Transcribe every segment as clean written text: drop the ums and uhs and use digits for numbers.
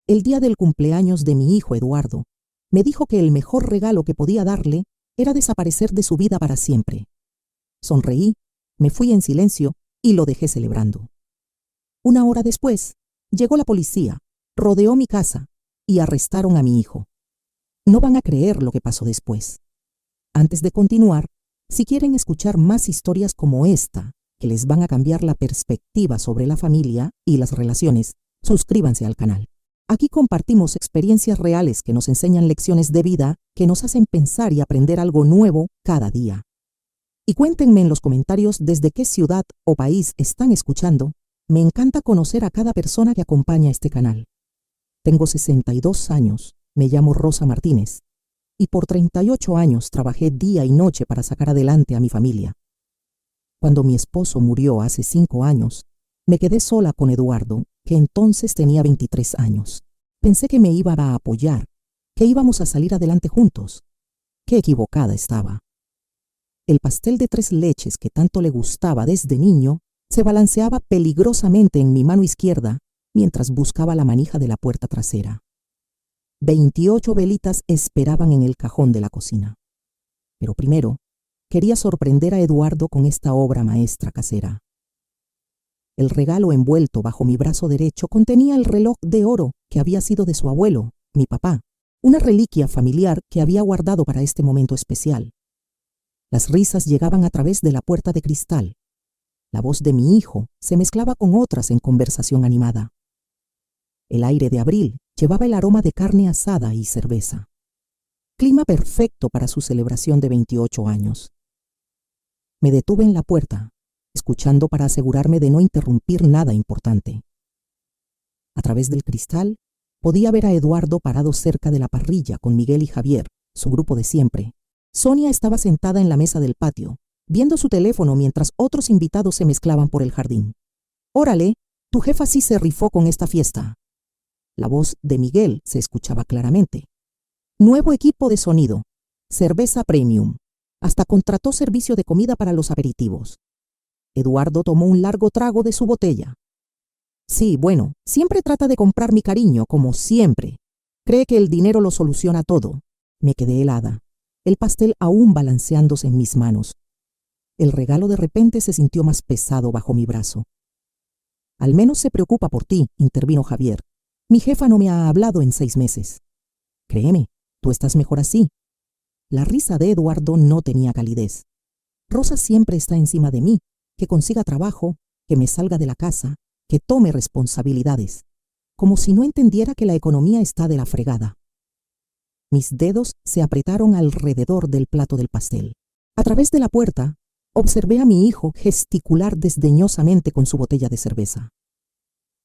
el día del cumpleaños de mi hijo Eduardo, me dijo que el mejor regalo que podía darle era desaparecer de su vida para siempre. Sonreí, me fui en silencio y lo dejé celebrando. Una hora después, llegó la policía, rodeó mi casa y arrestaron a mi hijo. No van a creer lo que pasó después. Antes de continuar, si quieren escuchar más historias como esta, que les van a cambiar la perspectiva sobre la familia y las relaciones, suscríbanse al canal. Aquí compartimos experiencias reales que nos enseñan lecciones de vida que nos hacen pensar y aprender algo nuevo cada día. Y cuéntenme en los comentarios desde qué ciudad o país están escuchando. Me encanta conocer a cada persona que acompaña este canal. Tengo 62 años, me llamo Rosa Martínez, y por 38 años trabajé día y noche para sacar adelante a mi familia. Cuando mi esposo murió hace 5 años, me quedé sola con Eduardo, que entonces tenía 23 años. Pensé que me iba a apoyar, que íbamos a salir adelante juntos. Qué equivocada estaba. El pastel de 3 leches que tanto le gustaba desde niño se balanceaba peligrosamente en mi mano izquierda mientras buscaba la manija de la puerta trasera. 28 velitas esperaban en el cajón de la cocina. Pero primero, quería sorprender a Eduardo con esta obra maestra casera. El regalo envuelto bajo mi brazo derecho contenía el reloj de oro que había sido de su abuelo, mi papá, una reliquia familiar que había guardado para este momento especial. Las risas llegaban a través de la puerta de cristal. La voz de mi hijo se mezclaba con otras en conversación animada. El aire de abril llevaba el aroma de carne asada y cerveza. Clima perfecto para su celebración de 28 años. Me detuve en la puerta, escuchando para asegurarme de no interrumpir nada importante. A través del cristal, podía ver a Eduardo parado cerca de la parrilla con Miguel y Javier, su grupo de siempre. Sonia estaba sentada en la mesa del patio, viendo su teléfono mientras otros invitados se mezclaban por el jardín. «Órale, tu jefa sí se rifó con esta fiesta». La voz de Miguel se escuchaba claramente. «Nuevo equipo de sonido, cerveza premium. Hasta contrató servicio de comida para los aperitivos». Eduardo tomó un largo trago de su botella. «Sí, bueno, siempre trata de comprar mi cariño, como siempre. Cree que el dinero lo soluciona todo». Me quedé helada, el pastel aún balanceándose en mis manos. El regalo de repente se sintió más pesado bajo mi brazo. «Al menos se preocupa por ti», intervino Javier. «Mi jefa no me ha hablado en 6 meses». «Créeme, tú estás mejor así». La risa de Eduardo no tenía calidez. «Rosa siempre está encima de mí, que consiga trabajo, que me salga de la casa, que tome responsabilidades, como si no entendiera que la economía está de la fregada». Mis dedos se apretaron alrededor del plato del pastel. A través de la puerta, observé a mi hijo gesticular desdeñosamente con su botella de cerveza.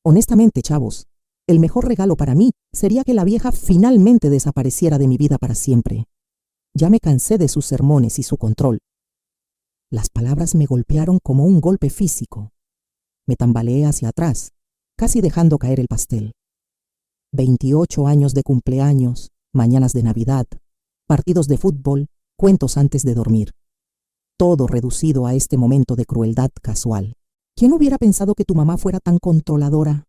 Honestamente, chavos, el mejor regalo para mí sería que la vieja finalmente desapareciera de mi vida para siempre. Ya me cansé de sus sermones y su control. Las palabras me golpearon como un golpe físico. Me tambaleé hacia atrás, casi dejando caer el pastel. 28 años de cumpleaños, mañanas de Navidad, partidos de fútbol, cuentos antes de dormir. Todo reducido a este momento de crueldad casual. ¿Quién hubiera pensado que tu mamá fuera tan controladora?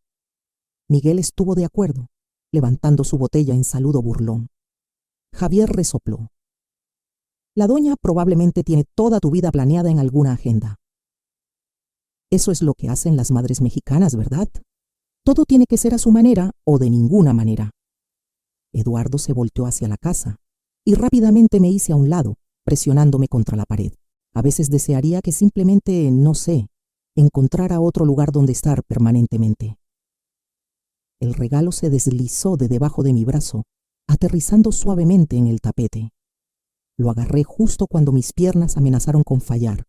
Miguel estuvo de acuerdo, levantando su botella en saludo burlón. Javier resopló. La doña probablemente tiene toda tu vida planeada en alguna agenda. Eso es lo que hacen las madres mexicanas, ¿verdad? Todo tiene que ser a su manera o de ninguna manera. Eduardo se volteó hacia la casa y rápidamente me hice a un lado, presionándome contra la pared. A veces desearía que simplemente, no sé, encontrara otro lugar donde estar permanentemente. El regalo se deslizó de debajo de mi brazo, aterrizando suavemente en el tapete. Lo agarré justo cuando mis piernas amenazaron con fallar.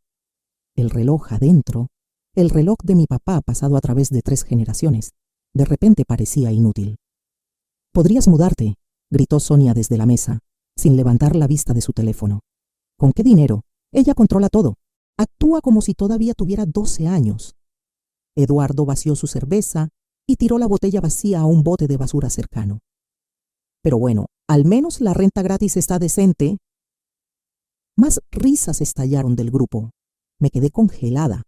El reloj adentro, el reloj de mi papá pasado a través de 3 generaciones, de repente parecía inútil. «Podrías mudarte», gritó Sonia desde la mesa, sin levantar la vista de su teléfono. «¿Con qué dinero? Ella controla todo. Actúa como si todavía tuviera 12 años». Eduardo vació su cerveza y tiró la botella vacía a un bote de basura cercano. «Pero bueno, al menos la renta gratis está decente». Más risas estallaron del grupo. Me quedé congelada.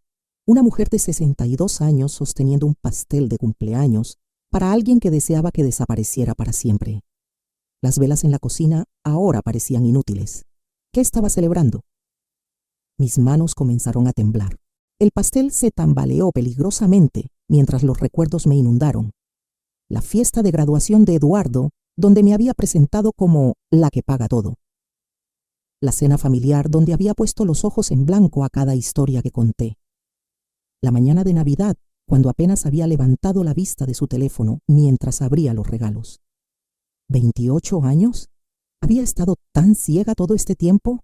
Una mujer de 62 años sosteniendo un pastel de cumpleaños para alguien que deseaba que desapareciera para siempre. Las velas en la cocina ahora parecían inútiles. ¿Qué estaba celebrando? Mis manos comenzaron a temblar. El pastel se tambaleó peligrosamente mientras los recuerdos me inundaron. La fiesta de graduación de Eduardo, donde me había presentado como la que paga todo. La cena familiar donde había puesto los ojos en blanco a cada historia que conté. La mañana de Navidad, cuando apenas había levantado la vista de su teléfono mientras abría los regalos. ¿28 años? ¿Había estado tan ciega todo este tiempo?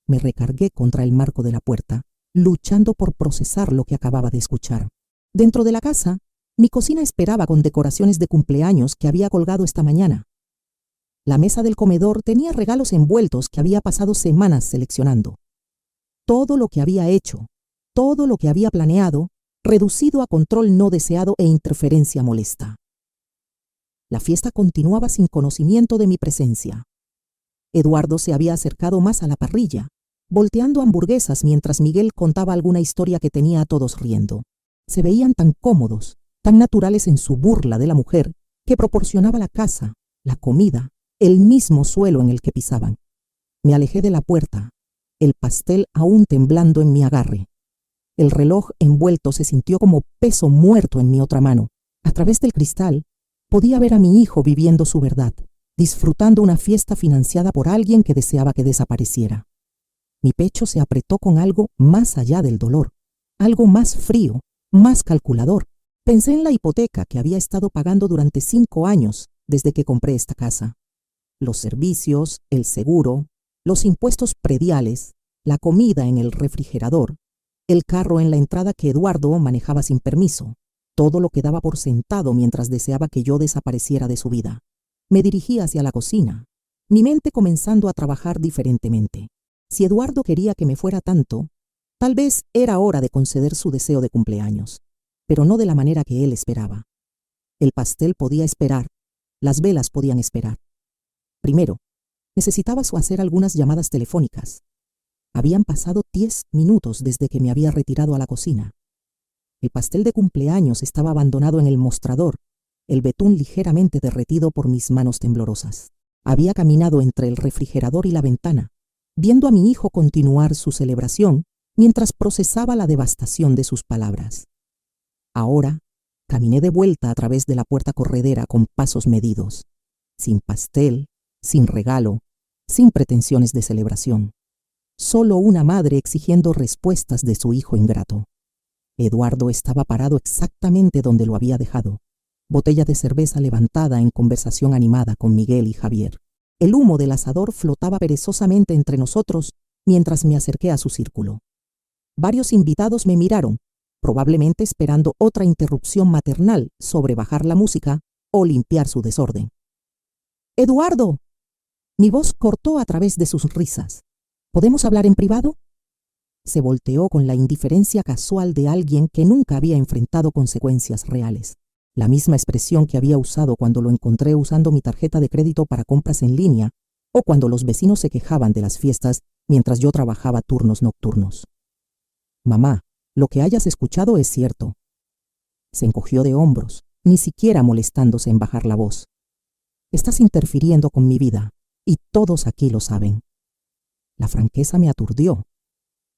Me recargué contra el marco de la puerta, luchando por procesar lo que acababa de escuchar. Dentro de la casa, mi cocina esperaba con decoraciones de cumpleaños que había colgado esta mañana. La mesa del comedor tenía regalos envueltos que había pasado semanas seleccionando. Todo lo que había hecho, todo lo que había planeado, reducido a control no deseado e interferencia molesta. La fiesta continuaba sin conocimiento de mi presencia. Eduardo se había acercado más a la parrilla, volteando hamburguesas mientras Miguel contaba alguna historia que tenía a todos riendo. Se veían tan cómodos, tan naturales en su burla de la mujer, que proporcionaba la casa, la comida, el mismo suelo en el que pisaban. Me alejé de la puerta, el pastel aún temblando en mi agarre. El reloj envuelto se sintió como peso muerto en mi otra mano. A través del cristal, podía ver a mi hijo viviendo su verdad, disfrutando una fiesta financiada por alguien que deseaba que desapareciera. Mi pecho se apretó con algo más allá del dolor, algo más frío, más calculador. Pensé en la hipoteca que había estado pagando durante 5 años desde que compré esta casa. Los servicios, el seguro, los impuestos prediales, la comida en el refrigerador, el carro en la entrada que Eduardo manejaba sin permiso, todo lo que daba por sentado mientras deseaba que yo desapareciera de su vida. Me dirigí hacia la cocina, mi mente comenzando a trabajar diferentemente. Si Eduardo quería que me fuera tanto, tal vez era hora de conceder su deseo de cumpleaños, pero no de la manera que él esperaba. El pastel podía esperar, las velas podían esperar. Primero, necesitaba hacer algunas llamadas telefónicas. Habían pasado 10 minutos desde que me había retirado a la cocina. El pastel de cumpleaños estaba abandonado en el mostrador, el betún ligeramente derretido por mis manos temblorosas. Había caminado entre el refrigerador y la ventana, viendo a mi hijo continuar su celebración mientras procesaba la devastación de sus palabras. Ahora, caminé de vuelta a través de la puerta corredera con pasos medidos, sin pastel, sin regalo, sin pretensiones de celebración. Solo una madre exigiendo respuestas de su hijo ingrato. Eduardo estaba parado exactamente donde lo había dejado, botella de cerveza levantada en conversación animada con Miguel y Javier. El humo del asador flotaba perezosamente entre nosotros mientras me acerqué a su círculo. Varios invitados me miraron, probablemente esperando otra interrupción maternal sobre bajar la música o limpiar su desorden. ¡Eduardo! Mi voz cortó a través de sus risas. ¿Podemos hablar en privado? Se volteó con la indiferencia casual de alguien que nunca había enfrentado consecuencias reales. La misma expresión que había usado cuando lo encontré usando mi tarjeta de crédito para compras en línea o cuando los vecinos se quejaban de las fiestas mientras yo trabajaba turnos nocturnos. Mamá, lo que hayas escuchado es cierto. Se encogió de hombros, ni siquiera molestándose en bajar la voz. Estás interfiriendo con mi vida, y todos aquí lo saben. La franqueza me aturdió.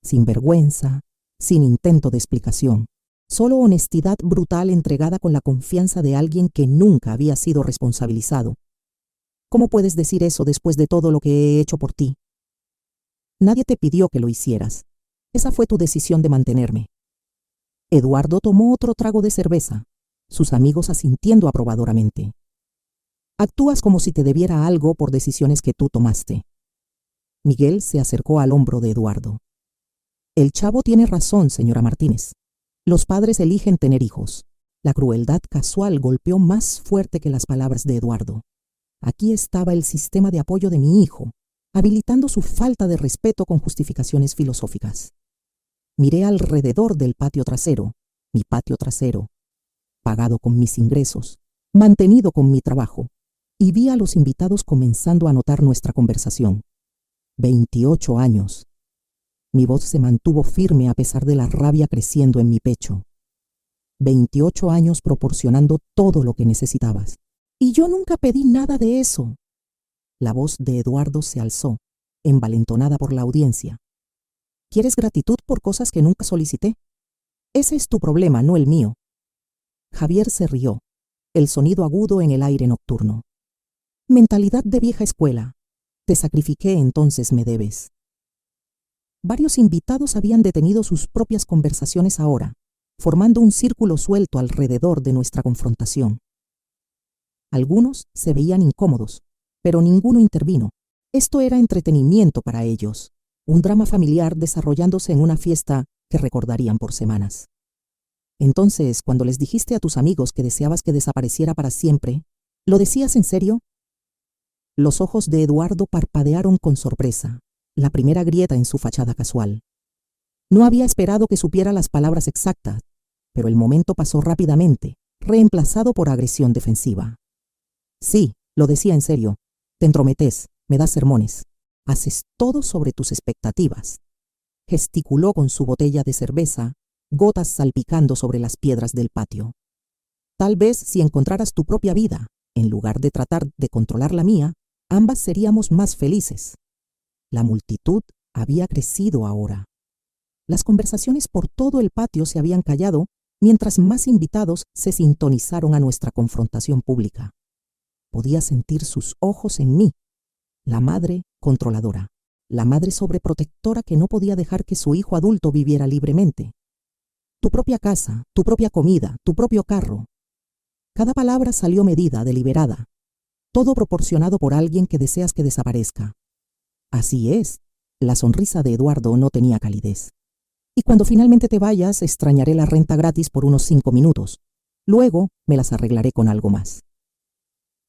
Sin vergüenza, sin intento de explicación. Solo honestidad brutal entregada con la confianza de alguien que nunca había sido responsabilizado. ¿Cómo puedes decir eso después de todo lo que he hecho por ti? Nadie te pidió que lo hicieras. Esa fue tu decisión de mantenerme. Eduardo tomó otro trago de cerveza, sus amigos asintiendo aprobadoramente. Actúas como si te debiera algo por decisiones que tú tomaste. Miguel se acercó al hombro de Eduardo. El chavo tiene razón, señora Martínez. Los padres eligen tener hijos. La crueldad casual golpeó más fuerte que las palabras de Eduardo. Aquí estaba el sistema de apoyo de mi hijo, habilitando su falta de respeto con justificaciones filosóficas. Miré alrededor del patio trasero, mi patio trasero, pagado con mis ingresos, mantenido con mi trabajo, y vi a los invitados comenzando a notar nuestra conversación. 28 años. Mi voz se mantuvo firme a pesar de la rabia creciendo en mi pecho. 28 años proporcionando todo lo que necesitabas. Y yo nunca pedí nada de eso. La voz de Eduardo se alzó, envalentonada por la audiencia. ¿Quieres gratitud por cosas que nunca solicité? Ese es tu problema, no el mío. Javier se rió, el sonido agudo en el aire nocturno. Mentalidad de vieja escuela. Te sacrifiqué, entonces me debes. Varios invitados habían detenido sus propias conversaciones ahora, formando un círculo suelto alrededor de nuestra confrontación. Algunos se veían incómodos, pero ninguno intervino. Esto era entretenimiento para ellos, un drama familiar desarrollándose en una fiesta que recordarían por semanas. Entonces, cuando les dijiste a tus amigos que deseabas que desapareciera para siempre, ¿lo decías en serio? Los ojos de Eduardo parpadearon con sorpresa, la primera grieta en su fachada casual. No había esperado que supiera las palabras exactas, pero el momento pasó rápidamente, reemplazado por agresión defensiva. Sí, lo decía en serio. Te entrometes, me das sermones. Haces todo sobre tus expectativas. Gesticuló con su botella de cerveza, gotas salpicando sobre las piedras del patio. Tal vez si encontraras tu propia vida, en lugar de tratar de controlar la mía, ambas seríamos más felices. La multitud había crecido ahora. Las conversaciones por todo el patio se habían callado, mientras más invitados se sintonizaron a nuestra confrontación pública. Podía sentir sus ojos en mí, la madre controladora, la madre sobreprotectora que no podía dejar que su hijo adulto viviera libremente. Tu propia casa, tu propia comida, tu propio carro. Cada palabra salió medida, deliberada, todo proporcionado por alguien que deseas que desaparezca. Así es, la sonrisa de Eduardo no tenía calidez. Y cuando finalmente te vayas, extrañaré la renta gratis por unos 5 minutos. Luego me las arreglaré con algo más.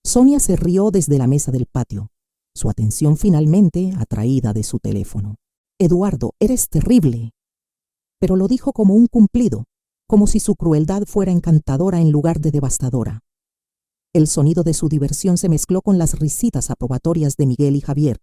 Sonia se rió desde la mesa del patio, su atención finalmente atraída de su teléfono. Eduardo, eres terrible. Pero lo dijo como un cumplido, como si su crueldad fuera encantadora en lugar de devastadora. El sonido de su diversión se mezcló con las risitas aprobatorias de Miguel y Javier,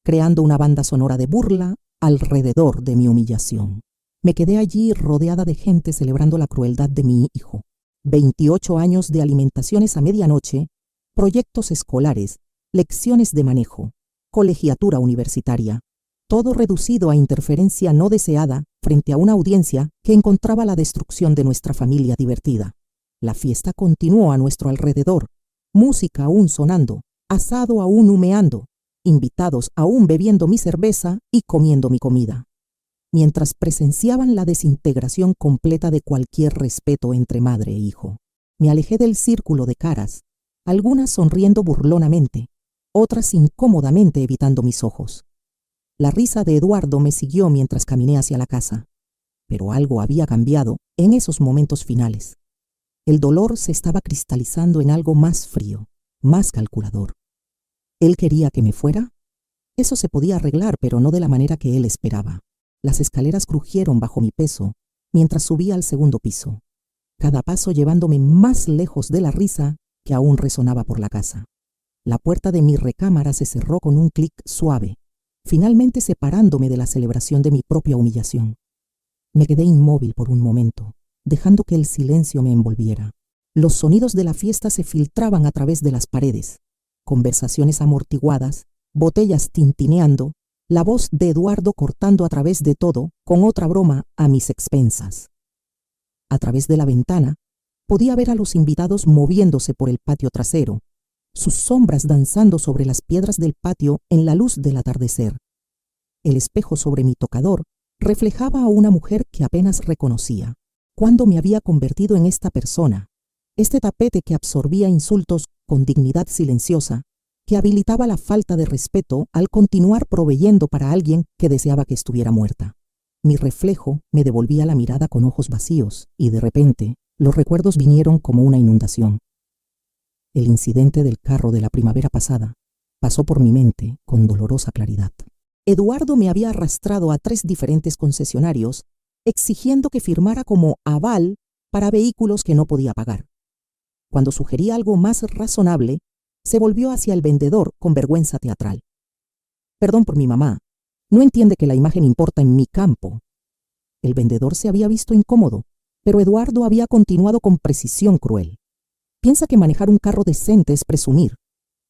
creando una banda sonora de burla alrededor de mi humillación. Me quedé allí rodeada de gente celebrando la crueldad de mi hijo. 28 años de alimentaciones a medianoche, proyectos escolares, lecciones de manejo, colegiatura universitaria, todo reducido a interferencia no deseada frente a una audiencia que encontraba la destrucción de nuestra familia divertida. La fiesta continuó a nuestro alrededor, música aún sonando, asado aún humeando, invitados aún bebiendo mi cerveza y comiendo mi comida, mientras presenciaban la desintegración completa de cualquier respeto entre madre e hijo. Me alejé del círculo de caras, algunas sonriendo burlonamente, otras incómodamente evitando mis ojos. La risa de Eduardo me siguió mientras caminé hacia la casa, pero algo había cambiado en esos momentos finales. El dolor se estaba cristalizando en algo más frío, más calculador. ¿Él quería que me fuera? Eso se podía arreglar, pero no de la manera que él esperaba. Las escaleras crujieron bajo mi peso mientras subía al segundo piso, cada paso llevándome más lejos de la risa que aún resonaba por la casa. La puerta de mi recámara se cerró con un clic suave, finalmente separándome de la celebración de mi propia humillación. Me quedé inmóvil por un momento, dejando que el silencio me envolviera. Los sonidos de la fiesta se filtraban a través de las paredes, conversaciones amortiguadas, botellas tintineando, la voz de Eduardo cortando a través de todo con otra broma a mis expensas. A través de la ventana, podía ver a los invitados moviéndose por el patio trasero, sus sombras danzando sobre las piedras del patio en la luz del atardecer. El espejo sobre mi tocador reflejaba a una mujer que apenas reconocía. ¿Cuándo me había convertido en esta persona? Este tapete que absorbía insultos con dignidad silenciosa, que habilitaba la falta de respeto al continuar proveyendo para alguien que deseaba que estuviera muerta. Mi reflejo me devolvía la mirada con ojos vacíos y de repente los recuerdos vinieron como una inundación. El incidente del carro de la primavera pasada pasó por mi mente con dolorosa claridad. Eduardo me había arrastrado a 3 diferentes concesionarios exigiendo que firmara como aval para vehículos que no podía pagar. Cuando sugería algo más razonable, se volvió hacia el vendedor con vergüenza teatral. Perdón por mi mamá, no entiende que la imagen importa en mi campo. El vendedor se había visto incómodo, Pero Eduardo había continuado con precisión cruel. Piensa que manejar un carro decente es presumir.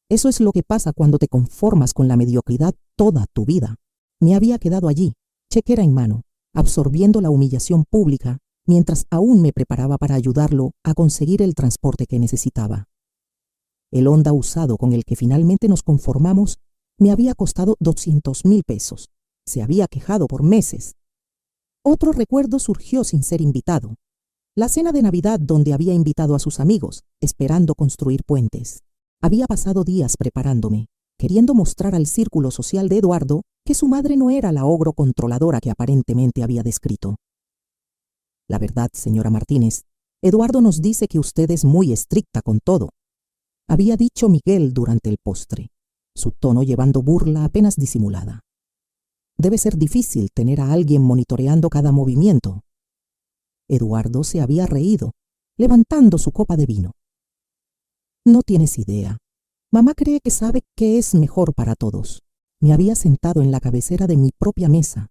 Eso es lo que pasa cuando te conformas con la mediocridad toda tu vida. Me había quedado allí, chequera en mano, absorbiendo la humillación pública, mientras aún me preparaba para ayudarlo a conseguir el transporte que necesitaba. El Honda usado con el que finalmente nos conformamos me había costado 200,000 pesos. Se había quejado por meses. Otro recuerdo surgió sin ser invitado. La cena de Navidad donde había invitado a sus amigos, esperando construir puentes. Había pasado días preparándome, queriendo mostrar al círculo social de Eduardo que su madre no era la ogro controladora que aparentemente había descrito. La verdad, señora Martínez, Eduardo nos dice que usted es muy estricta con todo, había dicho Miguel durante el postre, su tono llevando burla apenas disimulada. Debe ser difícil tener a alguien monitoreando cada movimiento. Eduardo se había reído, levantando su copa de vino. No tienes idea. Mamá cree que sabe qué es mejor para todos. Me había sentado en la cabecera de mi propia mesa,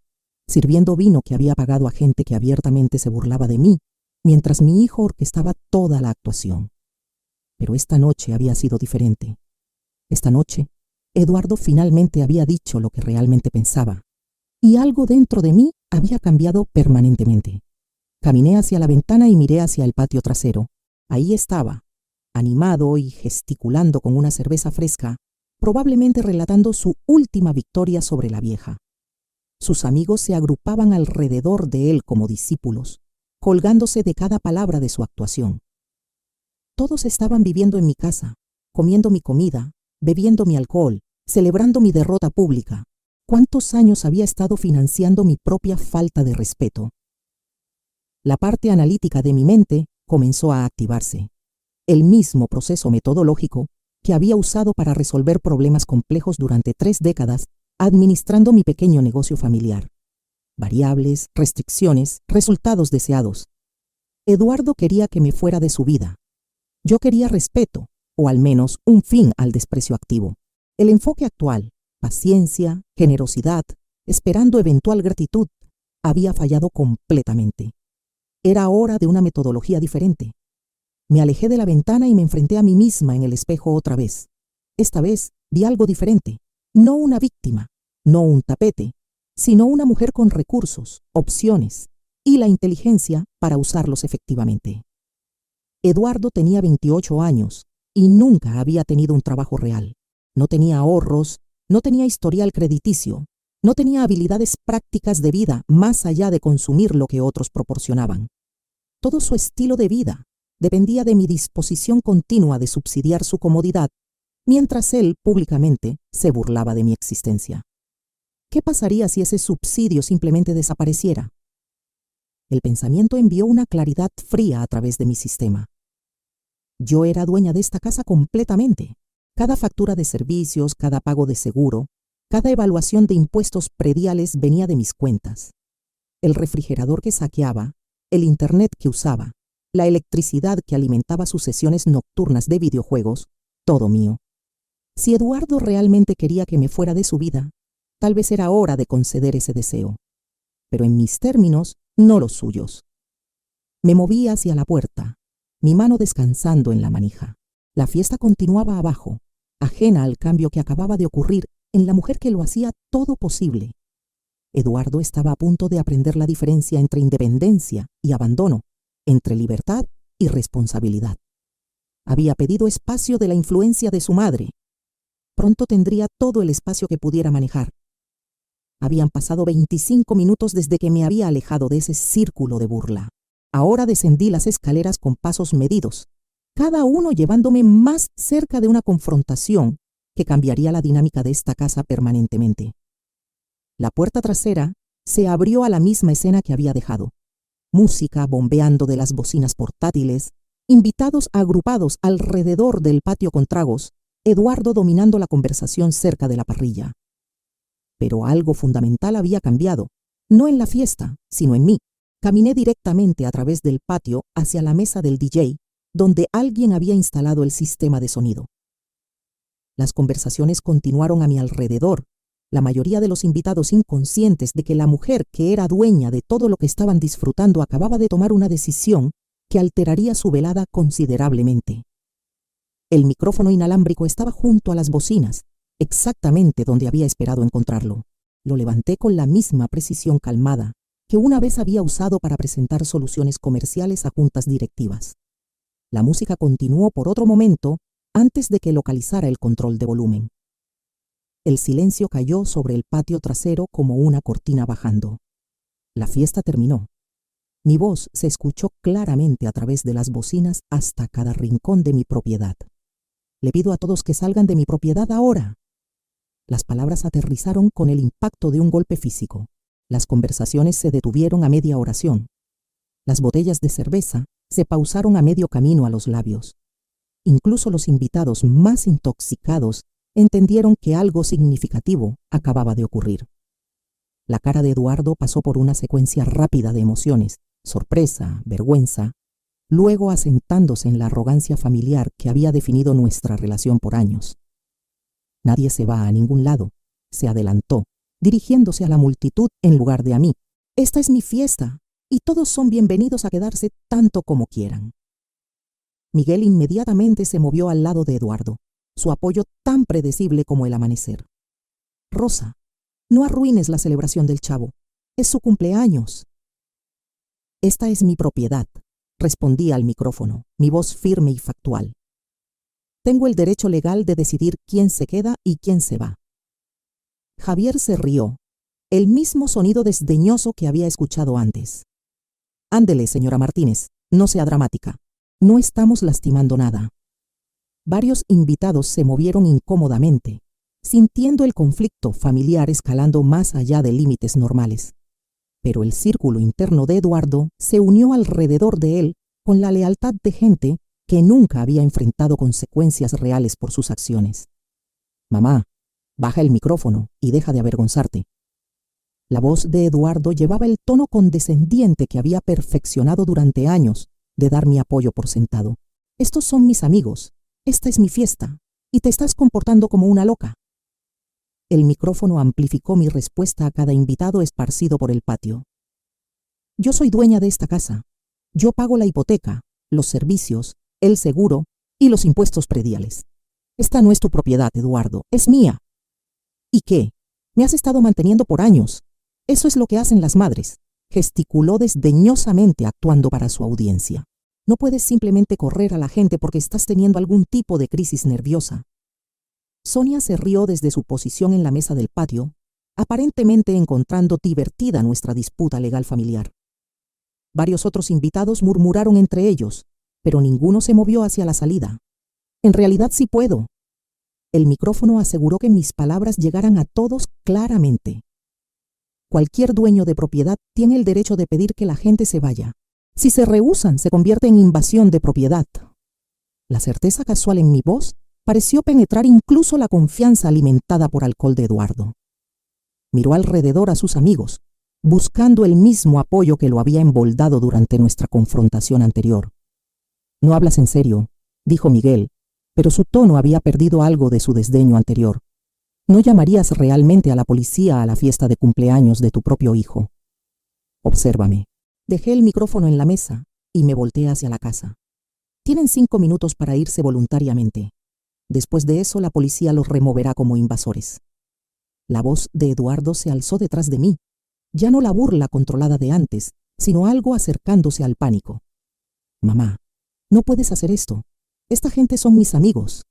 sirviendo vino que había pagado a gente que abiertamente se burlaba de mí, mientras mi hijo orquestaba toda la actuación. Pero esta noche había sido diferente. Esta noche, Eduardo finalmente había dicho lo que realmente pensaba, y algo dentro de mí había cambiado permanentemente. Caminé hacia la ventana y miré hacia el patio trasero. Ahí estaba, animado y gesticulando con una cerveza fresca, probablemente relatando su última victoria sobre la vieja. Sus amigos se agrupaban alrededor de él como discípulos, colgándose de cada palabra de su actuación. Todos estaban viviendo en mi casa, comiendo mi comida, bebiendo mi alcohol, celebrando mi derrota pública. ¿Cuántos años había estado financiando mi propia falta de respeto? La parte analítica de mi mente comenzó a activarse. El mismo proceso metodológico que había usado para resolver problemas complejos durante 3 décadas, administrando mi pequeño negocio familiar. Variables, restricciones, resultados deseados. Eduardo quería que me fuera de su vida. Yo quería respeto, o al menos un fin al desprecio activo. El enfoque actual, paciencia, generosidad, esperando eventual gratitud, había fallado completamente. Era hora de una metodología diferente. Me alejé de la ventana y me enfrenté a mí misma en el espejo otra vez. Esta vez vi algo diferente, no una víctima, no un tapete, sino una mujer con recursos, opciones y la inteligencia para usarlos efectivamente. Eduardo tenía 28 años y nunca había tenido un trabajo real. No tenía ahorros, no tenía historial crediticio, no tenía habilidades prácticas de vida más allá de consumir lo que otros proporcionaban. Todo su estilo de vida dependía de mi disposición continua de subsidiar su comodidad, mientras él públicamente se burlaba de mi existencia. ¿Qué pasaría si ese subsidio simplemente desapareciera? El pensamiento envió una claridad fría a través de mi sistema. Yo era dueña de esta casa completamente. Cada factura de servicios, cada pago de seguro, cada evaluación de impuestos prediales venía de mis cuentas. El refrigerador que saqueaba, el internet que usaba, la electricidad que alimentaba sus sesiones nocturnas de videojuegos, todo mío. Si Eduardo realmente quería que me fuera de su vida, tal vez era hora de conceder ese deseo. Pero en mis términos, no los suyos. Me moví hacia la puerta, mi mano descansando en la manija. La fiesta continuaba abajo, ajena al cambio que acababa de ocurrir en la mujer que lo hacía todo posible. Eduardo estaba a punto de aprender la diferencia entre independencia y abandono, entre libertad y responsabilidad. Había pedido espacio de la influencia de su madre. Pronto tendría todo el espacio que pudiera manejar. Habían pasado 25 minutos desde que me había alejado de ese círculo de burla. Ahora descendí las escaleras con pasos medidos, cada uno llevándome más cerca de una confrontación que cambiaría la dinámica de esta casa permanentemente. La puerta trasera se abrió a la misma escena que había dejado. Música bombeando de las bocinas portátiles, invitados agrupados alrededor del patio con tragos, Eduardo dominando la conversación cerca de la parrilla. Pero algo fundamental había cambiado, no en la fiesta, sino en mí. Caminé directamente a través del patio hacia la mesa del DJ, donde alguien había instalado el sistema de sonido. Las conversaciones continuaron a mi alrededor, La mayoría de los invitados, inconscientes de que la mujer que era dueña de todo lo que estaban disfrutando acababa de tomar una decisión que alteraría su velada considerablemente. El micrófono inalámbrico estaba junto a las bocinas, exactamente donde había esperado encontrarlo. Lo levanté con la misma precisión calmada que una vez había usado para presentar soluciones comerciales a juntas directivas. La música continuó por otro momento antes de que localizara el control de volumen. El silencio cayó sobre el patio trasero como una cortina bajando. La fiesta terminó. Mi voz se escuchó claramente a través de las bocinas hasta cada rincón de mi propiedad. Le pido a todos que salgan de mi propiedad ahora. Las palabras aterrizaron con el impacto de un golpe físico. Las conversaciones se detuvieron a media oración. Las botellas de cerveza se pausaron a medio camino a los labios. Incluso los invitados más intoxicados entendieron que algo significativo acababa de ocurrir. La cara de Eduardo pasó por una secuencia rápida de emociones, sorpresa, vergüenza, luego asentándose en la arrogancia familiar que había definido nuestra relación por años. Nadie se va a ningún lado, se adelantó, dirigiéndose a la multitud en lugar de a mí. Esta es mi fiesta, y todos son bienvenidos a quedarse tanto como quieran. Miguel inmediatamente se movió al lado de Eduardo, su apoyo tan predecible como el amanecer. Rosa, no arruines la celebración del chavo. Es su cumpleaños. Esta es mi propiedad, respondí al micrófono, mi voz firme y factual. Tengo el derecho legal de decidir quién se queda y quién se va. Javier se rió, el mismo sonido desdeñoso que había escuchado antes. Ándele, señora Martínez, no sea dramática. No estamos lastimando nada. Varios invitados se movieron incómodamente, sintiendo el conflicto familiar escalando más allá de límites normales. Pero el círculo interno de Eduardo se unió alrededor de él con la lealtad de gente que nunca había enfrentado consecuencias reales por sus acciones. Mamá, baja el micrófono y deja de avergonzarte. La voz de Eduardo llevaba el tono condescendiente que había perfeccionado durante años de dar mi apoyo por sentado. Estos son mis amigos. Esta es mi fiesta, y te estás comportando como una loca. El micrófono amplificó mi respuesta a cada invitado esparcido por el patio. Yo soy dueña de esta casa. Yo pago la hipoteca, los servicios, el seguro y los impuestos prediales. Esta no es tu propiedad, Eduardo, es mía. ¿Y qué? Me has estado manteniendo por años. Eso es lo que hacen las madres. Gesticuló desdeñosamente actuando para su audiencia. No puedes simplemente correr a la gente porque estás teniendo algún tipo de crisis nerviosa. Sonia se rió desde su posición en la mesa del patio, aparentemente encontrando divertida nuestra disputa legal familiar. Varios otros invitados murmuraron entre ellos, pero ninguno se movió hacia la salida. En realidad sí puedo. El micrófono aseguró que mis palabras llegaran a todos claramente. Cualquier dueño de propiedad tiene el derecho de pedir que la gente se vaya. Si se rehúsan, se convierte en invasión de propiedad. La certeza casual en mi voz pareció penetrar incluso la confianza alimentada por alcohol de Eduardo. Miró alrededor a sus amigos, buscando el mismo apoyo que lo había emboldado durante nuestra confrontación anterior. No hablas en serio, dijo Miguel, pero su tono había perdido algo de su desdeño anterior. No llamarías realmente a la policía a la fiesta de cumpleaños de tu propio hijo. Obsérvame. Dejé el micrófono en la mesa y me volteé hacia la casa. Tienen 5 minutos para irse voluntariamente. Después de eso, la policía los removerá como invasores. La voz de Eduardo se alzó detrás de mí. Ya no la burla controlada de antes, sino algo acercándose al pánico. Mamá, no puedes hacer esto. Esta gente son mis amigos.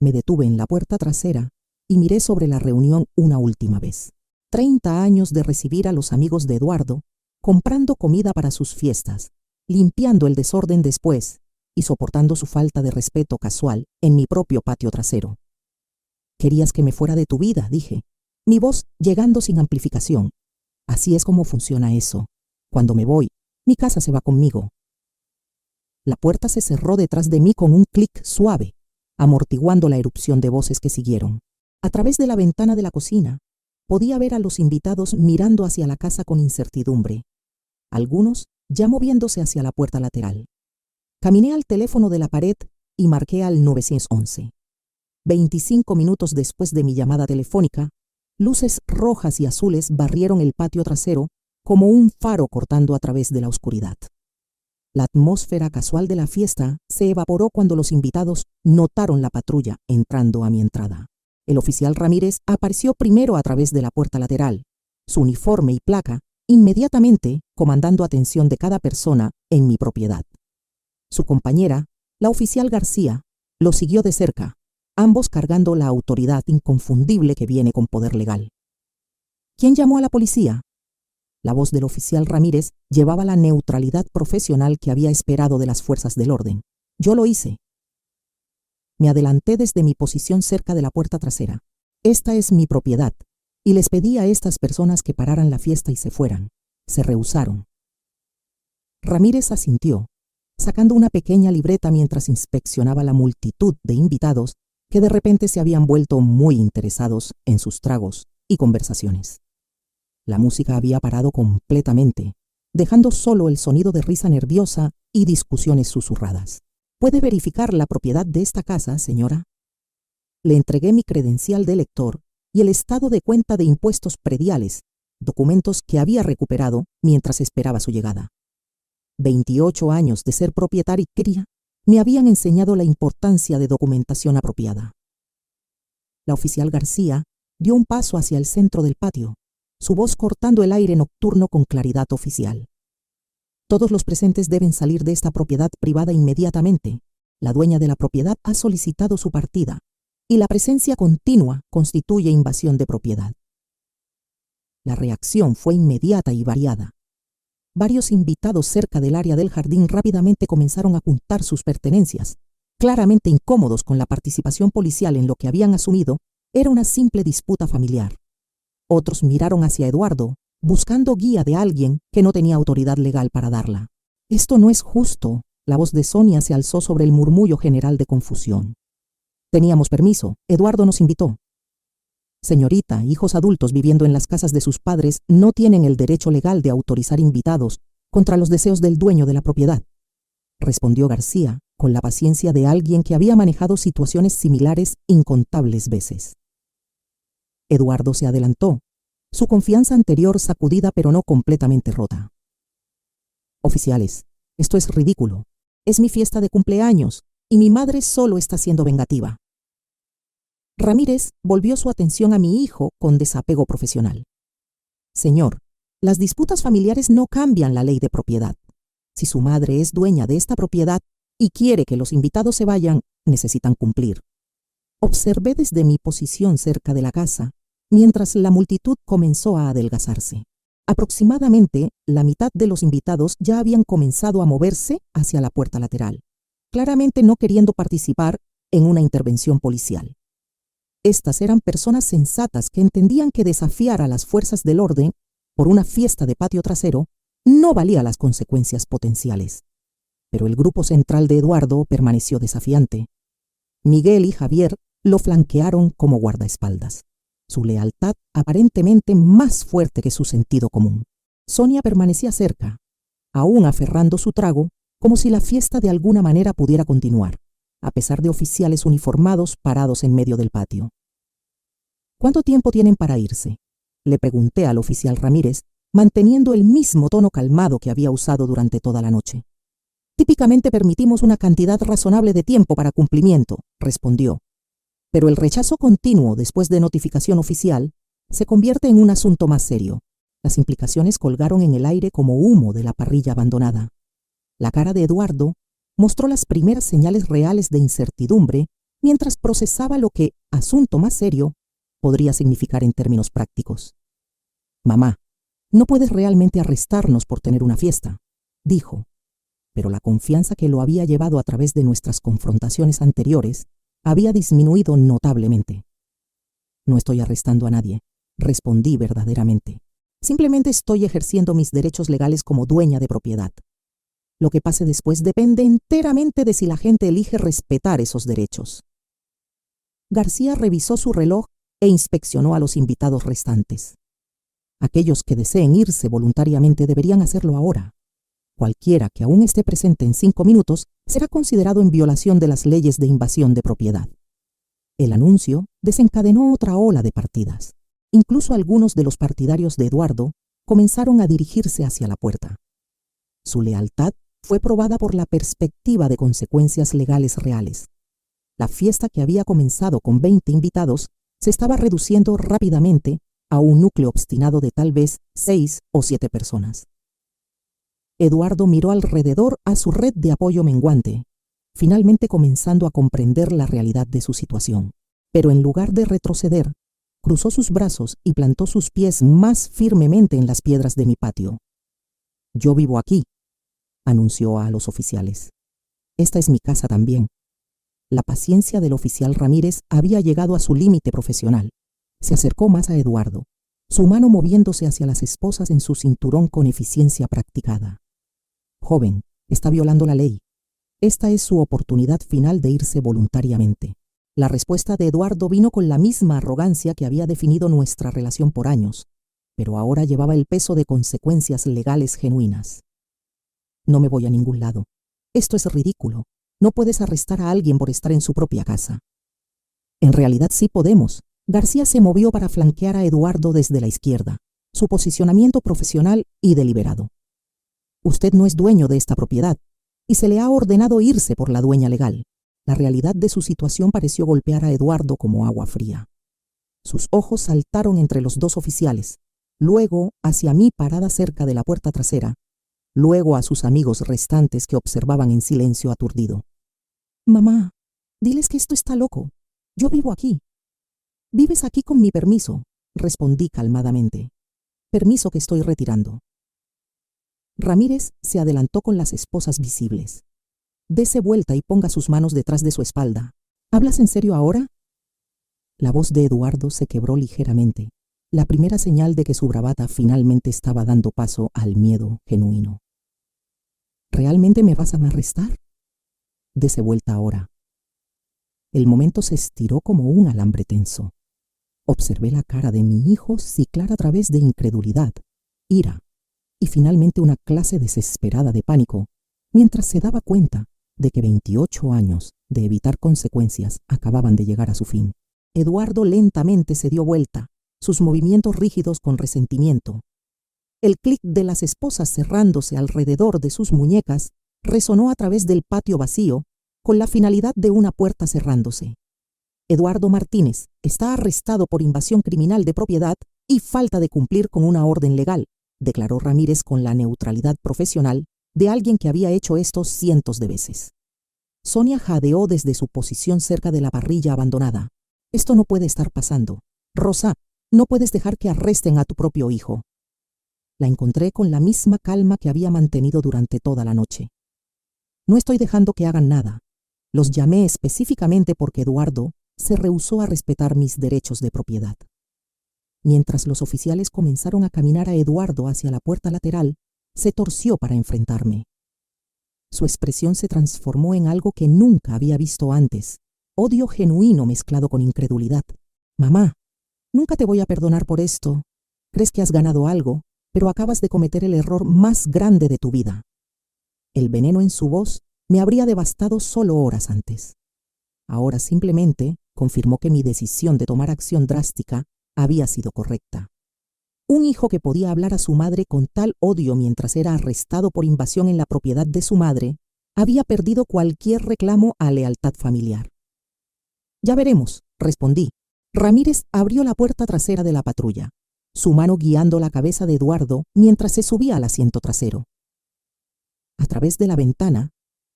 Me detuve en la puerta trasera y miré sobre la reunión una última vez. 30 años de recibir a los amigos de Eduardo, comprando comida para sus fiestas, limpiando el desorden después y soportando su falta de respeto casual en mi propio patio trasero. Querías que me fuera de tu vida, dije, mi voz llegando sin amplificación. Así es como funciona eso. Cuando me voy, mi casa se va conmigo. La puerta se cerró detrás de mí con un clic suave, amortiguando la erupción de voces que siguieron. A través de la ventana de la cocina, podía ver a los invitados mirando hacia la casa con incertidumbre, algunos ya moviéndose hacia la puerta lateral. Caminé al teléfono de la pared y marqué al 911. 25 minutos después de mi llamada telefónica, Luces rojas y azules barrieron el patio trasero como un faro cortando a través de la oscuridad. La atmósfera casual de la fiesta se evaporó cuando los invitados notaron la patrulla entrando a mi entrada. El oficial Ramírez apareció primero a través de la puerta lateral, su uniforme y placa inmediatamente comandando atención de cada persona en mi propiedad. Su compañera, la oficial García, lo siguió de cerca, ambos cargando la autoridad inconfundible que viene con poder legal. ¿Quién llamó a la policía? La voz del oficial Ramírez llevaba la neutralidad profesional que había esperado de las fuerzas del orden. Yo lo hice. Me adelanté desde mi posición cerca de la puerta trasera. Esta es mi propiedad, y les pedí a estas personas que pararan la fiesta y se fueran. Se rehusaron. Ramírez asintió, sacando una pequeña libreta mientras inspeccionaba la multitud de invitados que de repente se habían vuelto muy interesados en sus tragos y conversaciones. La música había parado completamente, dejando solo el sonido de risa nerviosa y discusiones susurradas. ¿Puede verificar la propiedad de esta casa, señora? Le entregué mi credencial de lector y el estado de cuenta de impuestos prediales, documentos que había recuperado mientras esperaba su llegada. 28 años de ser propietaria y cría me habían enseñado la importancia de documentación apropiada. La oficial García dio un paso hacia el centro del patio, su voz cortando el aire nocturno con claridad oficial. Todos los presentes deben salir de esta propiedad privada inmediatamente. La dueña de la propiedad ha solicitado su partida, y la presencia continua constituye invasión de propiedad. La reacción fue inmediata y variada. Varios invitados cerca del área del jardín rápidamente comenzaron a juntar sus pertenencias, claramente incómodos con la participación policial en lo que habían asumido era una simple disputa familiar. Otros miraron hacia Eduardo, buscando guía de alguien que no tenía autoridad legal para darla. «Esto no es justo», la voz de Sonia se alzó sobre el murmullo general de confusión. «Teníamos permiso, Eduardo nos invitó». «Señorita, hijos adultos viviendo en las casas de sus padres no tienen el derecho legal de autorizar invitados contra los deseos del dueño de la propiedad», respondió García, con la paciencia de alguien que había manejado situaciones similares incontables veces. Eduardo se adelantó, su confianza anterior sacudida pero no completamente rota. «Oficiales, esto es ridículo. Es mi fiesta de cumpleaños y mi madre solo está siendo vengativa». Ramírez volvió su atención a mi hijo con desapego profesional. «Señor, las disputas familiares no cambian la ley de propiedad. Si su madre es dueña de esta propiedad y quiere que los invitados se vayan, necesitan cumplir». Observé desde mi posición cerca de la casa, mientras la multitud comenzó a adelgazarse. Aproximadamente la mitad de los invitados ya habían comenzado a moverse hacia la puerta lateral, claramente no queriendo participar en una intervención policial. Estas eran personas sensatas que entendían que desafiar a las fuerzas del orden por una fiesta de patio trasero no valía las consecuencias potenciales. Pero el grupo central de Eduardo permaneció desafiante. Miguel y Javier lo flanquearon como guardaespaldas, su lealtad aparentemente más fuerte que su sentido común. Sonia permanecía cerca, aún aferrando su trago, como si la fiesta de alguna manera pudiera continuar, a pesar de oficiales uniformados parados en medio del patio. «¿Cuánto tiempo tienen para irse?», le pregunté al oficial Ramírez, manteniendo el mismo tono calmado que había usado durante toda la noche. «Típicamente permitimos una cantidad razonable de tiempo para cumplimiento», respondió. «Pero el rechazo continuo después de notificación oficial se convierte en un asunto más serio». Las implicaciones colgaron en el aire como humo de la parrilla abandonada. La cara de Eduardo mostró las primeras señales reales de incertidumbre mientras procesaba lo que, asunto más serio, podría significar en términos prácticos. «Mamá, no puedes realmente arrestarnos por tener una fiesta», dijo. Pero la confianza que lo había llevado a través de nuestras confrontaciones anteriores había disminuido notablemente. «No estoy arrestando a nadie», respondí verdaderamente. «Simplemente estoy ejerciendo mis derechos legales como dueña de propiedad. Lo que pase después depende enteramente de si la gente elige respetar esos derechos». García revisó su reloj e inspeccionó a los invitados restantes. Aquellos que deseen irse voluntariamente deberían hacerlo ahora. Cualquiera que aún esté presente en 5 minutos será considerado en violación de las leyes de invasión de propiedad. El anuncio desencadenó otra ola de partidas. Incluso algunos de los partidarios de Eduardo comenzaron a dirigirse hacia la puerta. Su lealtad fue probada por la perspectiva de consecuencias legales reales. La fiesta, que había comenzado con 20 invitados, se estaba reduciendo rápidamente a un núcleo obstinado de tal vez 6 o 7 personas. Eduardo miró alrededor a su red de apoyo menguante, finalmente comenzando a comprender la realidad de su situación. Pero en lugar de retroceder, cruzó sus brazos y plantó sus pies más firmemente en las piedras de mi patio. «Yo vivo aquí», anunció a los oficiales. «Esta es mi casa también». La paciencia del oficial Ramírez había llegado a su límite profesional. Se acercó más a Eduardo, su mano moviéndose hacia las esposas en su cinturón con eficiencia practicada. «Joven, está violando la ley. Esta es su oportunidad final de irse voluntariamente». La respuesta de Eduardo vino con la misma arrogancia que había definido nuestra relación por años, pero ahora llevaba el peso de consecuencias legales genuinas. «No me voy a ningún lado. Esto es ridículo. No puedes arrestar a alguien por estar en su propia casa». «En realidad sí podemos». García se movió para flanquear a Eduardo desde la izquierda, su posicionamiento profesional y deliberado. «Usted no es dueño de esta propiedad y se le ha ordenado irse por la dueña legal». La realidad de su situación pareció golpear a Eduardo como agua fría. Sus ojos saltaron entre los dos oficiales, luego hacia mí parada cerca de la puerta trasera, luego a sus amigos restantes que observaban en silencio aturdido. «Mamá, diles que esto está loco. Yo vivo aquí». «Vives aquí con mi permiso», respondí calmadamente. «Permiso que estoy retirando». Ramírez se adelantó con las esposas visibles. «Dese vuelta y ponga sus manos detrás de su espalda. ¿Hablas en serio ahora?». La voz de Eduardo se quebró ligeramente, la primera señal de que su bravata finalmente estaba dando paso al miedo genuino. «¿Realmente me vas a arrestar?». «Dese vuelta ahora». El momento se estiró como un alambre tenso. Observé la cara de mi hijo ciclar a través de incredulidad, ira y finalmente una clase desesperada de pánico, mientras se daba cuenta de que 28 años de evitar consecuencias acababan de llegar a su fin. Eduardo lentamente se dio vuelta, sus movimientos rígidos con resentimiento. El clic de las esposas cerrándose alrededor de sus muñecas resonó a través del patio vacío con la finalidad de una puerta cerrándose. «Eduardo Martínez está arrestado por invasión criminal de propiedad y falta de cumplir con una orden legal», declaró Ramírez con la neutralidad profesional de alguien que había hecho esto cientos de veces. Sonia jadeó desde su posición cerca de la parrilla abandonada. «Esto no puede estar pasando. Rosa, no puedes dejar que arresten a tu propio hijo». La encontré con la misma calma que había mantenido durante toda la noche. «No estoy dejando que hagan nada. Los llamé específicamente porque Eduardo se rehusó a respetar mis derechos de propiedad». Mientras los oficiales comenzaron a caminar a Eduardo hacia la puerta lateral, se torció para enfrentarme. Su expresión se transformó en algo que nunca había visto antes, odio genuino mezclado con incredulidad. «Mamá, nunca te voy a perdonar por esto. Crees que has ganado algo, pero acabas de cometer el error más grande de tu vida». El veneno en su voz me habría devastado solo horas antes. Ahora simplemente confirmó que mi decisión de tomar acción drástica había sido correcta. Un hijo que podía hablar a su madre con tal odio mientras era arrestado por invasión en la propiedad de su madre, había perdido cualquier reclamo a lealtad familiar. «Ya veremos», respondí. Ramírez abrió la puerta trasera de la patrulla, su mano guiando la cabeza de Eduardo mientras se subía al asiento trasero. A través de la ventana,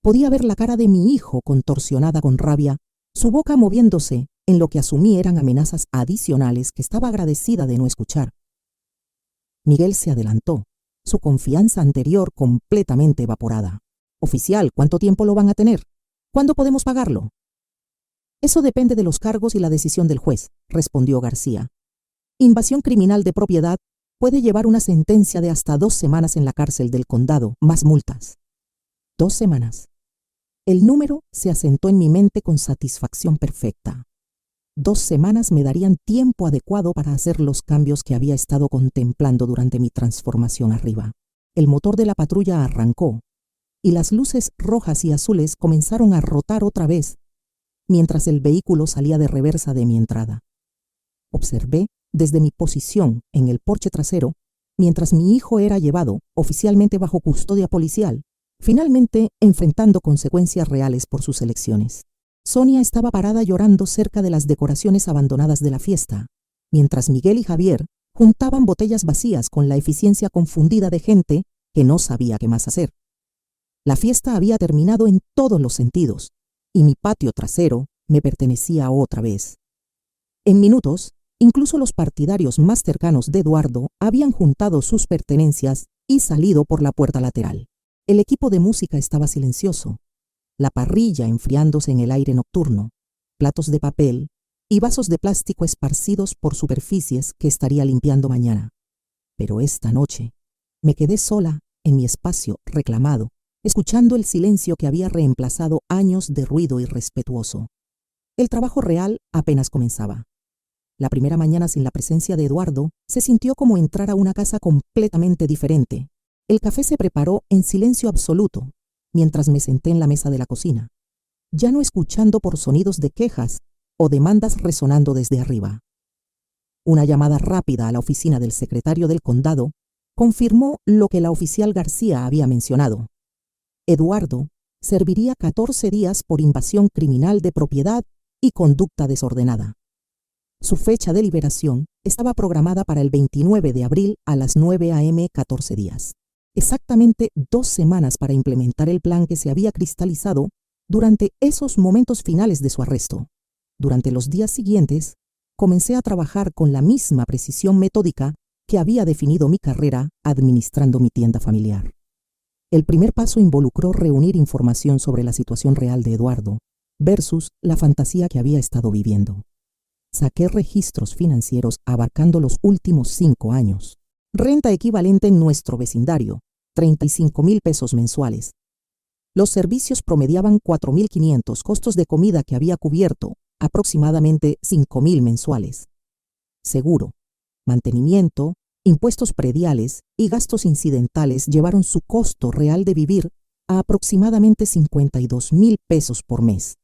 podía ver la cara de mi hijo contorsionada con rabia, su boca moviéndose en lo que asumí eran amenazas adicionales que estaba agradecida de no escuchar. Miguel se adelantó, su confianza anterior completamente evaporada. «Oficial, ¿cuánto tiempo lo van a tener? ¿Cuándo podemos pagarlo?». «Eso depende de los cargos y la decisión del juez», respondió García. «Invasión criminal de propiedad puede llevar una sentencia de hasta 2 semanas en la cárcel del condado, más multas». 2 semanas. El número se asentó en mi mente con satisfacción perfecta. 2 semanas me darían tiempo adecuado para hacer los cambios que había estado contemplando durante mi transformación arriba. El motor de la patrulla arrancó, y las luces rojas y azules comenzaron a rotar otra vez, mientras el vehículo salía de reversa de mi entrada. Observé desde mi posición en el porche trasero, mientras mi hijo era llevado oficialmente bajo custodia policial, finalmente enfrentando consecuencias reales por sus elecciones. Sonia estaba parada llorando cerca de las decoraciones abandonadas de la fiesta, mientras Miguel y Javier juntaban botellas vacías con la eficiencia confundida de gente que no sabía qué más hacer. La fiesta había terminado en todos los sentidos, y mi patio trasero me pertenecía otra vez. En minutos, incluso los partidarios más cercanos de Eduardo habían juntado sus pertenencias y salido por la puerta lateral. El equipo de música estaba silencioso, la parrilla enfriándose en el aire nocturno, platos de papel y vasos de plástico esparcidos por superficies que estaría limpiando mañana. Pero esta noche me quedé sola en mi espacio reclamado, escuchando el silencio que había reemplazado años de ruido irrespetuoso. El trabajo real apenas comenzaba. La primera mañana sin la presencia de Eduardo se sintió como entrar a una casa completamente diferente. El café se preparó en silencio absoluto, mientras me senté en la mesa de la cocina, ya no escuchando por sonidos de quejas o demandas resonando desde arriba. Una llamada rápida a la oficina del secretario del condado confirmó lo que la oficial García había mencionado. Eduardo serviría 14 días por invasión criminal de propiedad y conducta desordenada. Su fecha de liberación estaba programada para el 29 de abril a las 9 a.m. 14 días. Exactamente 2 semanas para implementar el plan que se había cristalizado durante esos momentos finales de su arresto. Durante los días siguientes, comencé a trabajar con la misma precisión metódica que había definido mi carrera administrando mi tienda familiar. El primer paso involucró reunir información sobre la situación real de Eduardo versus la fantasía que había estado viviendo. Saqué registros financieros abarcando los últimos 5 años. Renta equivalente en nuestro vecindario, 35,000 pesos mensuales. Los servicios promediaban 4,500, costos de comida que había cubierto, aproximadamente 5,000 mensuales. Seguro, mantenimiento, impuestos prediales y gastos incidentales llevaron su costo real de vivir a aproximadamente 52,000 pesos por mes,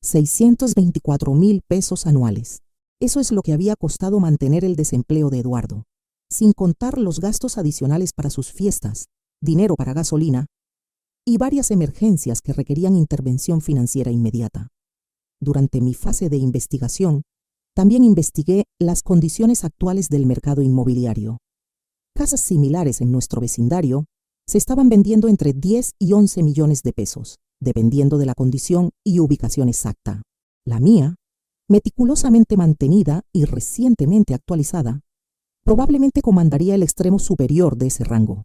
624,000 pesos anuales. Eso es lo que había costado mantener el desempleo de Eduardo, sin contar los gastos adicionales para sus fiestas, dinero para gasolina y varias emergencias que requerían intervención financiera inmediata. Durante mi fase de investigación, también investigué las condiciones actuales del mercado inmobiliario. Casas similares en nuestro vecindario se estaban vendiendo entre 10 y 11 millones de pesos, dependiendo de la condición y ubicación exacta. La mía, meticulosamente mantenida y recientemente actualizada, probablemente comandaría el extremo superior de ese rango.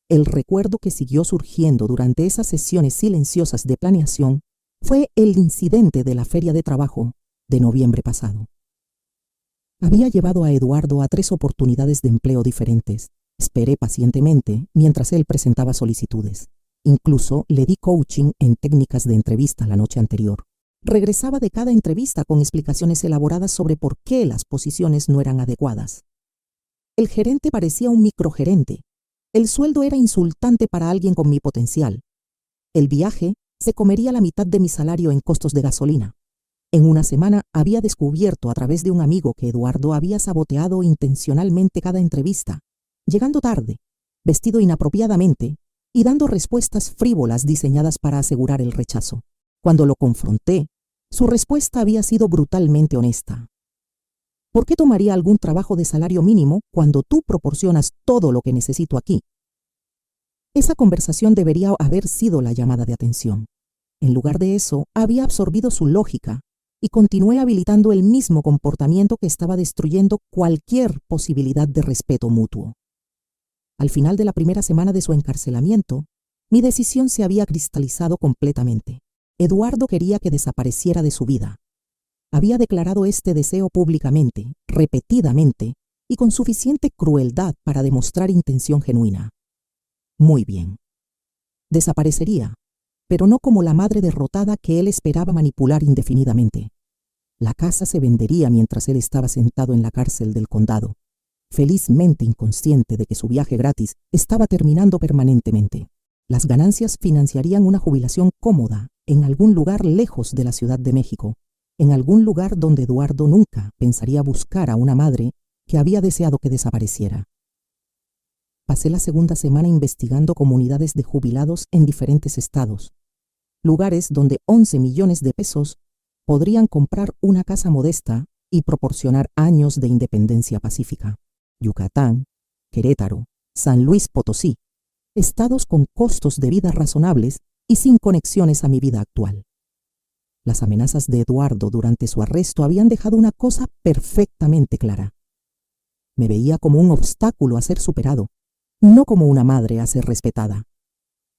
El recuerdo que siguió surgiendo durante esas sesiones silenciosas de planeación fue el incidente de la feria de trabajo de noviembre pasado. Había llevado a Eduardo a 3 oportunidades de empleo diferentes. Esperé pacientemente mientras él presentaba solicitudes. Incluso le di coaching en técnicas de entrevista la noche anterior. Regresaba de cada entrevista con explicaciones elaboradas sobre por qué las posiciones no eran adecuadas. El gerente parecía un microgerente. El sueldo era insultante para alguien con mi potencial. El viaje se comería la mitad de mi salario en costos de gasolina. En una semana había descubierto a través de un amigo que Eduardo había saboteado intencionalmente cada entrevista, llegando tarde, vestido inapropiadamente y dando respuestas frívolas diseñadas para asegurar el rechazo. Cuando lo confronté, su respuesta había sido brutalmente honesta. ¿Por qué tomaría algún trabajo de salario mínimo cuando tú proporcionas todo lo que necesito aquí? Esa conversación debería haber sido la llamada de atención. En lugar de eso, había absorbido su lógica y continué habilitando el mismo comportamiento que estaba destruyendo cualquier posibilidad de respeto mutuo. Al final de la primera semana de su encarcelamiento, mi decisión se había cristalizado completamente. Eduardo quería que desapareciera de su vida. Había declarado este deseo públicamente, repetidamente, y con suficiente crueldad para demostrar intención genuina. Muy bien. Desaparecería, pero no como la madre derrotada que él esperaba manipular indefinidamente. La casa se vendería mientras él estaba sentado en la cárcel del condado, felizmente inconsciente de que su viaje gratis estaba terminando permanentemente. Las ganancias financiarían una jubilación cómoda en algún lugar lejos de la Ciudad de México, en algún lugar donde Eduardo nunca pensaría buscar a una madre que había deseado que desapareciera. Pasé la segunda semana investigando comunidades de jubilados en diferentes estados, lugares donde 11 millones de pesos podrían comprar una casa modesta y proporcionar años de independencia pacífica. Yucatán, Querétaro, San Luis Potosí, estados con costos de vida razonables y sin conexiones a mi vida actual. Las amenazas de Eduardo durante su arresto habían dejado una cosa perfectamente clara. Me veía como un obstáculo a ser superado, no como una madre a ser respetada.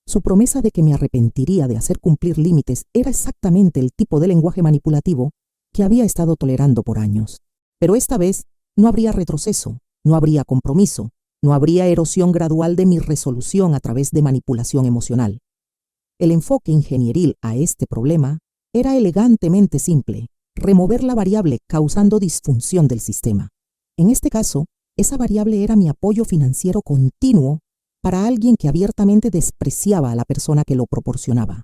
Su promesa de que me arrepentiría de hacer cumplir límites era exactamente el tipo de lenguaje manipulativo que había estado tolerando por años. Pero esta vez no habría retroceso, no habría compromiso, no habría erosión gradual de mi resolución a través de manipulación emocional. El enfoque ingenieril a este problema era elegantemente simple: remover la variable causando disfunción del sistema. En este caso, esa variable era mi apoyo financiero continuo para alguien que abiertamente despreciaba a la persona que lo proporcionaba.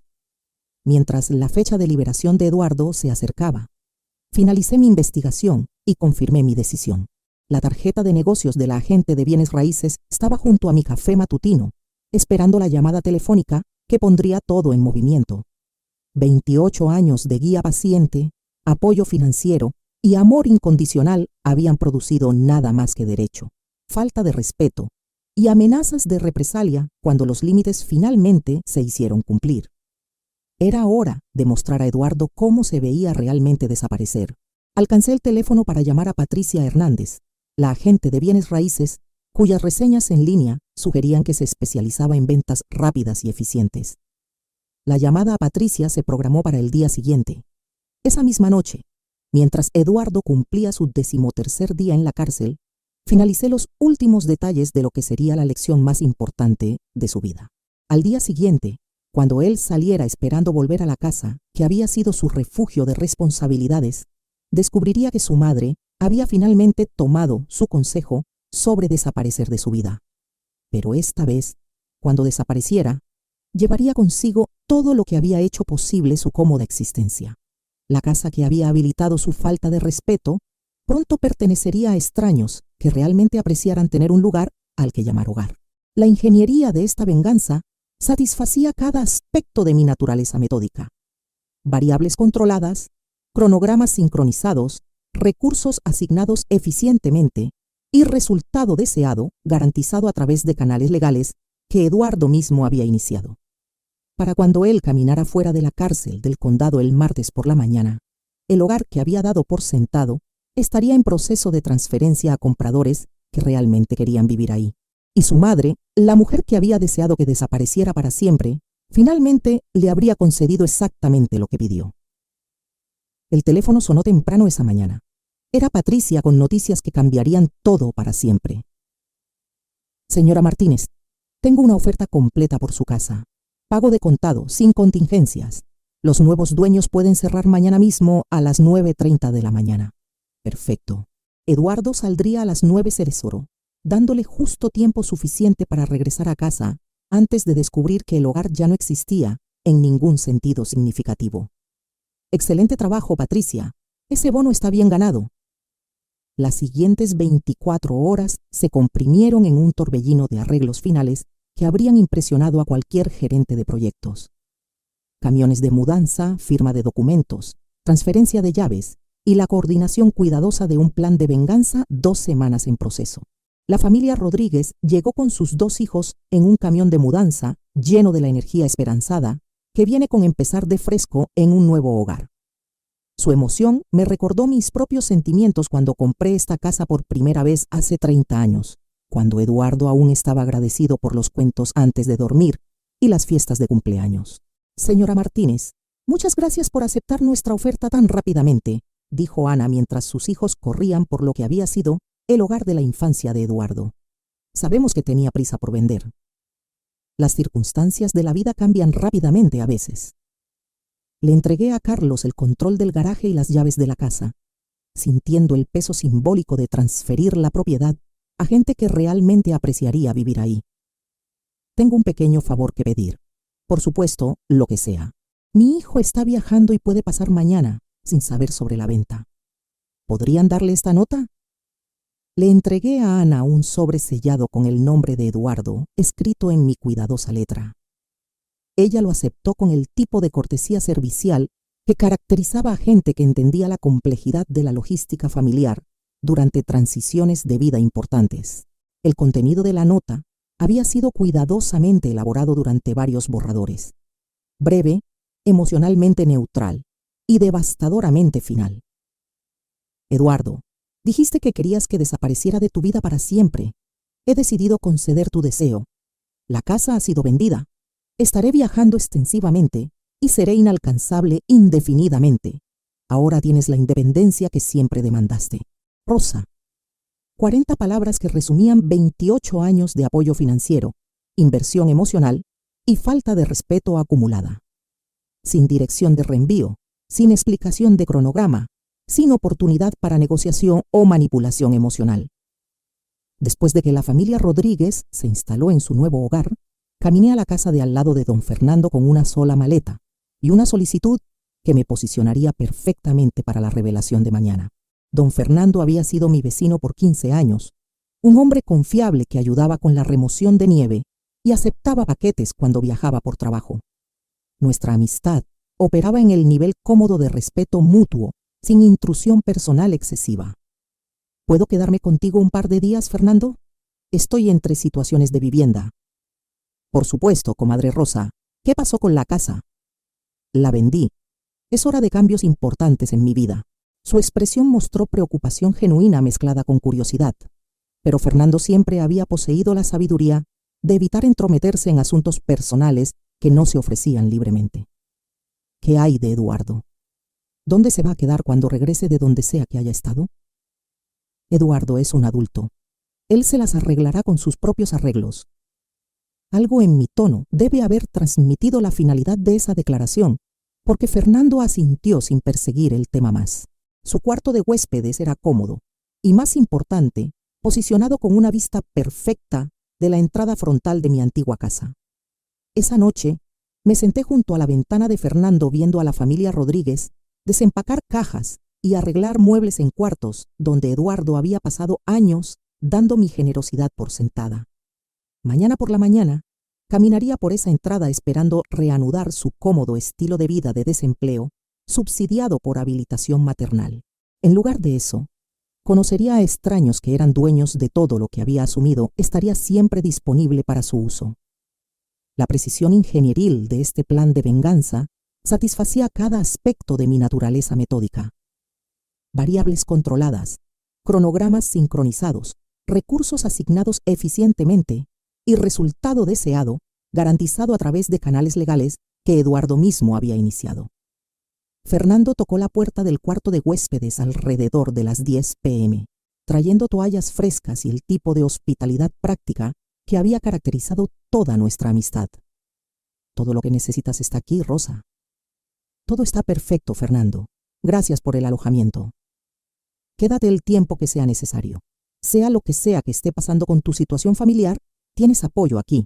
Mientras la fecha de liberación de Eduardo se acercaba, finalicé mi investigación y confirmé mi decisión. La tarjeta de negocios de la agente de bienes raíces estaba junto a mi café matutino, esperando la llamada telefónica que pondría todo en movimiento. 28 años de guía paciente, apoyo financiero y amor incondicional habían producido nada más que derecho, falta de respeto y amenazas de represalia cuando los límites finalmente se hicieron cumplir. Era hora de mostrar a Eduardo cómo se veía realmente desaparecer. Alcancé el teléfono para llamar a Patricia Hernández, la agente de bienes raíces, cuyas reseñas en línea sugerían que se especializaba en ventas rápidas y eficientes. La llamada a Patricia se programó para el día siguiente. Esa misma noche, mientras Eduardo cumplía su 13º día en la cárcel, finalicé los últimos detalles de lo que sería la lección más importante de su vida. Al día siguiente, cuando él saliera esperando volver a la casa, que había sido su refugio de responsabilidades, descubriría que su madre había finalmente tomado su consejo sobre desaparecer de su vida. Pero esta vez, cuando desapareciera, llevaría consigo todo lo que había hecho posible su cómoda existencia. La casa que había habilitado su falta de respeto pronto pertenecería a extraños que realmente apreciaran tener un lugar al que llamar hogar. La ingeniería de esta venganza satisfacía cada aspecto de mi naturaleza metódica. Variables controladas, cronogramas sincronizados, recursos asignados eficientemente y resultado deseado garantizado a través de canales legales que Eduardo mismo había iniciado. Para cuando él caminara fuera de la cárcel del condado el martes por la mañana, el hogar que había dado por sentado estaría en proceso de transferencia a compradores que realmente querían vivir ahí. Y su madre, la mujer que había deseado que desapareciera para siempre, finalmente le habría concedido exactamente lo que pidió. El teléfono sonó temprano esa mañana. Era Patricia con noticias que cambiarían todo para siempre. Señora Martínez, tengo una oferta completa por su casa. Pago de contado, sin contingencias. Los nuevos dueños pueden cerrar mañana mismo a las 9:30 de la mañana. Perfecto. Eduardo saldría a las 9:00, dándole justo tiempo suficiente para regresar a casa antes de descubrir que el hogar ya no existía en ningún sentido significativo. Excelente trabajo, Patricia. Ese bono está bien ganado. Las siguientes 24 horas se comprimieron en un torbellino de arreglos finales que habrían impresionado a cualquier gerente de proyectos. Camiones de mudanza, firma de documentos, transferencia de llaves y la coordinación cuidadosa de un plan de venganza 2 semanas en proceso. La familia Rodríguez llegó con sus 2 hijos en un camión de mudanza lleno de la energía esperanzada que viene con empezar de fresco en un nuevo hogar. Su emoción me recordó mis propios sentimientos cuando compré esta casa por primera vez hace 30 años, cuando Eduardo aún estaba agradecido por los cuentos antes de dormir y las fiestas de cumpleaños. Señora Martínez, muchas gracias por aceptar nuestra oferta tan rápidamente, dijo Ana mientras sus hijos corrían por lo que había sido el hogar de la infancia de Eduardo. Sabemos que tenía prisa por vender. Las circunstancias de la vida cambian rápidamente a veces. Le entregué a Carlos el control del garaje y las llaves de la casa, sintiendo el peso simbólico de transferir la propiedad a gente que realmente apreciaría vivir ahí. Tengo un pequeño favor que pedir. Por supuesto, lo que sea. Mi hijo está viajando y puede pasar mañana, sin saber sobre la venta. ¿Podrían darle esta nota? Le entregué a Ana un sobre sellado con el nombre de Eduardo, escrito en mi cuidadosa letra. Ella lo aceptó con el tipo de cortesía servicial que caracterizaba a gente que entendía la complejidad de la logística familiar durante transiciones de vida importantes. El contenido de la nota había sido cuidadosamente elaborado durante varios borradores. Breve, emocionalmente neutral y devastadoramente final. Eduardo, dijiste que querías que desapareciera de tu vida para siempre. He decidido conceder tu deseo. La casa ha sido vendida. Estaré viajando extensivamente y seré inalcanzable indefinidamente. Ahora tienes la independencia que siempre demandaste. Rosa. 40 palabras que resumían 28 años de apoyo financiero, inversión emocional y falta de respeto acumulada. Sin dirección de reenvío, sin explicación de cronograma, sin oportunidad para negociación o manipulación emocional. Después de que la familia Rodríguez se instaló en su nuevo hogar, caminé a la casa de al lado de don Fernando con una sola maleta y una solicitud que me posicionaría perfectamente para la revelación de mañana. Don Fernando había sido mi vecino por 15 años, un hombre confiable que ayudaba con la remoción de nieve y aceptaba paquetes cuando viajaba por trabajo. Nuestra amistad operaba en el nivel cómodo de respeto mutuo, sin intrusión personal excesiva. ¿Puedo quedarme contigo un par de días, Fernando? Estoy entre situaciones de vivienda. Por supuesto, comadre Rosa. ¿Qué pasó con la casa? La vendí. Es hora de cambios importantes en mi vida. Su expresión mostró preocupación genuina mezclada con curiosidad, pero Fernando siempre había poseído la sabiduría de evitar entrometerse en asuntos personales que no se ofrecían libremente. ¿Qué hay de Eduardo? ¿Dónde se va a quedar cuando regrese de donde sea que haya estado? Eduardo es un adulto. Él se las arreglará con sus propios arreglos. Algo en mi tono debe haber transmitido la finalidad de esa declaración, porque Fernando asintió sin perseguir el tema más. Su cuarto de huéspedes era cómodo y, más importante, posicionado con una vista perfecta de la entrada frontal de mi antigua casa. Esa noche me senté junto a la ventana de Fernando viendo a la familia Rodríguez desempacar cajas y arreglar muebles en cuartos donde Eduardo había pasado años dando mi generosidad por sentada. Mañana por la mañana caminaría por esa entrada esperando reanudar su cómodo estilo de vida de desempleo subsidiado por habilitación maternal. En lugar de eso, conocería a extraños que eran dueños de todo lo que había asumido, estaría siempre disponible para su uso. La precisión ingenieril de este plan de venganza satisfacía cada aspecto de mi naturaleza metódica. Variables controladas, cronogramas sincronizados, recursos asignados eficientemente y resultado deseado garantizado a través de canales legales que Eduardo mismo había iniciado. Fernando tocó la puerta del cuarto de huéspedes alrededor de las 10 p.m., trayendo toallas frescas y el tipo de hospitalidad práctica que había caracterizado toda nuestra amistad. Todo lo que necesitas está aquí, Rosa. Todo está perfecto, Fernando. Gracias por el alojamiento. Quédate el tiempo que sea necesario. Sea lo que sea que esté pasando con tu situación familiar, tienes apoyo aquí.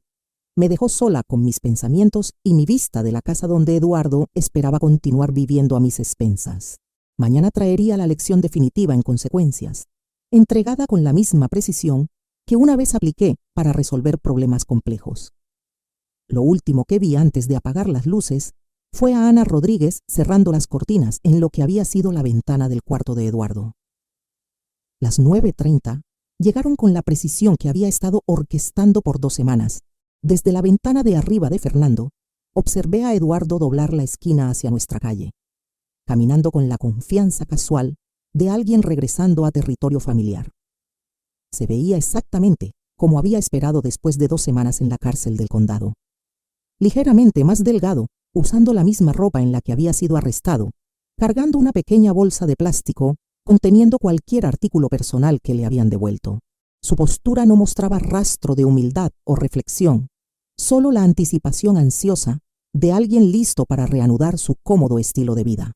Me dejó sola con mis pensamientos y mi vista de la casa donde Eduardo esperaba continuar viviendo a mis expensas. Mañana traería la lección definitiva en consecuencias, entregada con la misma precisión que una vez apliqué para resolver problemas complejos. Lo último que vi antes de apagar las luces fue a Ana Rodríguez cerrando las cortinas en lo que había sido la ventana del cuarto de Eduardo. Las 9:30 llegaron con la precisión que había estado orquestando por 2 semanas. Desde la ventana de arriba de Fernando, observé a Eduardo doblar la esquina hacia nuestra calle, caminando con la confianza casual de alguien regresando a territorio familiar. Se veía exactamente como había esperado después de 2 semanas en la cárcel del condado. Ligeramente más delgado, usando la misma ropa en la que había sido arrestado, cargando una pequeña bolsa de plástico conteniendo cualquier artículo personal que le habían devuelto. Su postura no mostraba rastro de humildad o reflexión, solo la anticipación ansiosa de alguien listo para reanudar su cómodo estilo de vida.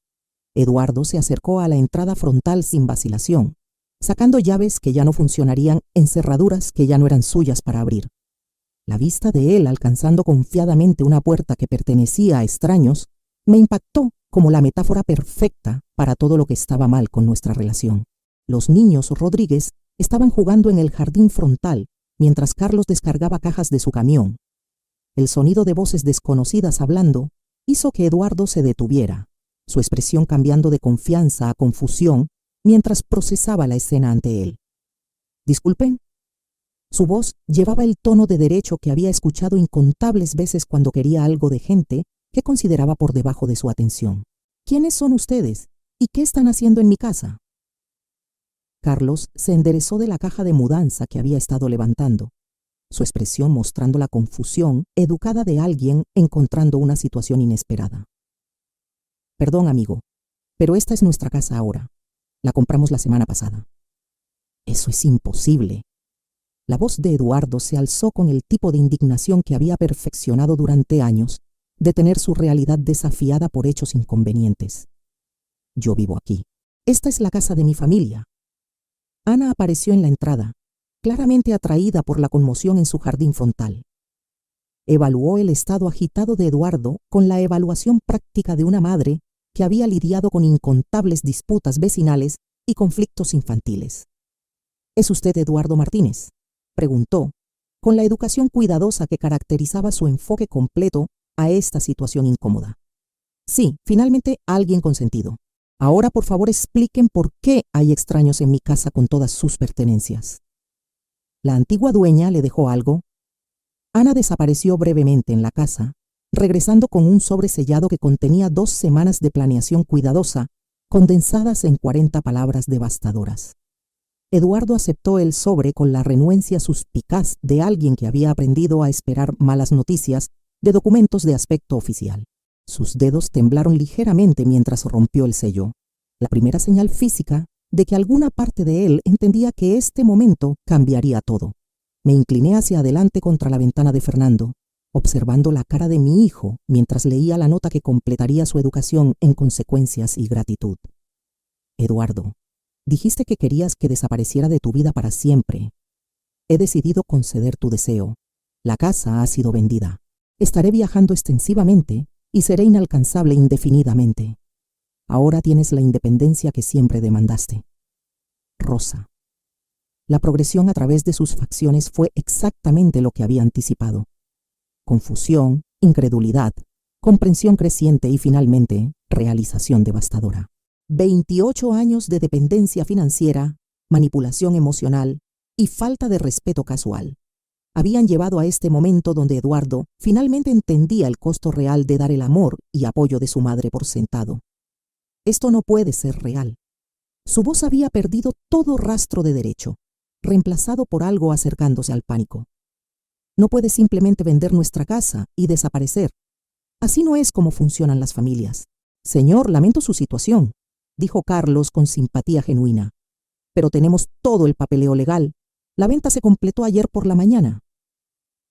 Eduardo se acercó a la entrada frontal sin vacilación, sacando llaves que ya no funcionarían en cerraduras que ya no eran suyas para abrir. La vista de él alcanzando confiadamente una puerta que pertenecía a extraños me impactó como la metáfora perfecta para todo lo que estaba mal con nuestra relación. Los niños Rodríguez estaban jugando en el jardín frontal mientras Carlos descargaba cajas de su camión. El sonido de voces desconocidas hablando hizo que Eduardo se detuviera, su expresión cambiando de confianza a confusión mientras procesaba la escena ante él. «Disculpen». Su voz llevaba el tono de derecho que había escuchado incontables veces cuando quería algo de gente que consideraba por debajo de su atención. «¿Quiénes son ustedes? ¿Y qué están haciendo en mi casa?» Carlos se enderezó de la caja de mudanza que había estado levantando, su expresión mostrando la confusión educada de alguien encontrando una situación inesperada. «Perdón, amigo, pero esta es nuestra casa ahora. La compramos la semana pasada». «Eso es imposible». La voz de Eduardo se alzó con el tipo de indignación que había perfeccionado durante años, de tener su realidad desafiada por hechos inconvenientes. «Yo vivo aquí. Esta es la casa de mi familia». Ana apareció en la entrada, claramente atraída por la conmoción en su jardín frontal. Evaluó el estado agitado de Eduardo con la evaluación práctica de una madre que había lidiado con incontables disputas vecinales y conflictos infantiles. «¿Es usted Eduardo Martínez?», preguntó, con la educación cuidadosa que caracterizaba su enfoque completo a esta situación incómoda. «Sí, finalmente alguien con sentido. Ahora, por favor, expliquen por qué hay extraños en mi casa con todas sus pertenencias». ¿La antigua dueña le dejó algo? Ana desapareció brevemente en la casa, regresando con un sobre sellado que contenía 2 semanas de planeación cuidadosa, condensadas en 40 palabras devastadoras. Eduardo aceptó el sobre con la renuencia suspicaz de alguien que había aprendido a esperar malas noticias de documentos de aspecto oficial. Sus dedos temblaron ligeramente mientras rompió el sello, la primera señal física de que alguna parte de él entendía que este momento cambiaría todo. Me incliné hacia adelante contra la ventana de Fernando, observando la cara de mi hijo mientras leía la nota que completaría su educación en consecuencias y gratitud. «Eduardo, dijiste que querías que desapareciera de tu vida para siempre. He decidido conceder tu deseo. La casa ha sido vendida. Estaré viajando extensivamente y seré inalcanzable indefinidamente. Ahora tienes la independencia que siempre demandaste. Rosa». La progresión a través de sus facciones fue exactamente lo que había anticipado. Confusión, incredulidad, comprensión creciente y finalmente realización devastadora. 28 años de dependencia financiera, manipulación emocional y falta de respeto casual habían llevado a este momento donde Eduardo finalmente entendía el costo real de dar el amor y apoyo de su madre por sentado. Esto no puede ser real. Su voz había perdido todo rastro de derecho, reemplazado por algo acercándose al pánico. «No puedes simplemente vender nuestra casa y desaparecer. Así no es como funcionan las familias». «Señor, lamento su situación», dijo Carlos con simpatía genuina. «Pero tenemos todo el papeleo legal. La venta se completó ayer por la mañana».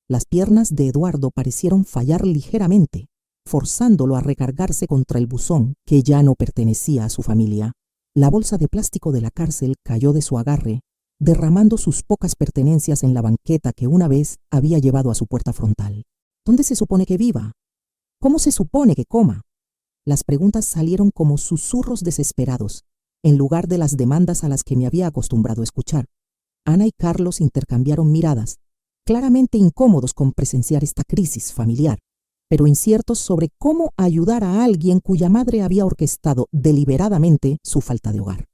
Las piernas de Eduardo parecieron fallar ligeramente, forzándolo a recargarse contra el buzón que ya no pertenecía a su familia. La bolsa de plástico de la cárcel cayó de su agarre, derramando sus pocas pertenencias en la banqueta que una vez había llevado a su puerta frontal. ¿Dónde se supone que viva? ¿Cómo se supone que coma? Las preguntas salieron como susurros desesperados, en lugar de las demandas a las que me había acostumbrado a escuchar. Ana y Carlos intercambiaron miradas, claramente incómodos con presenciar esta crisis familiar, pero inciertos sobre cómo ayudar a alguien cuya madre había orquestado deliberadamente su falta de hogar.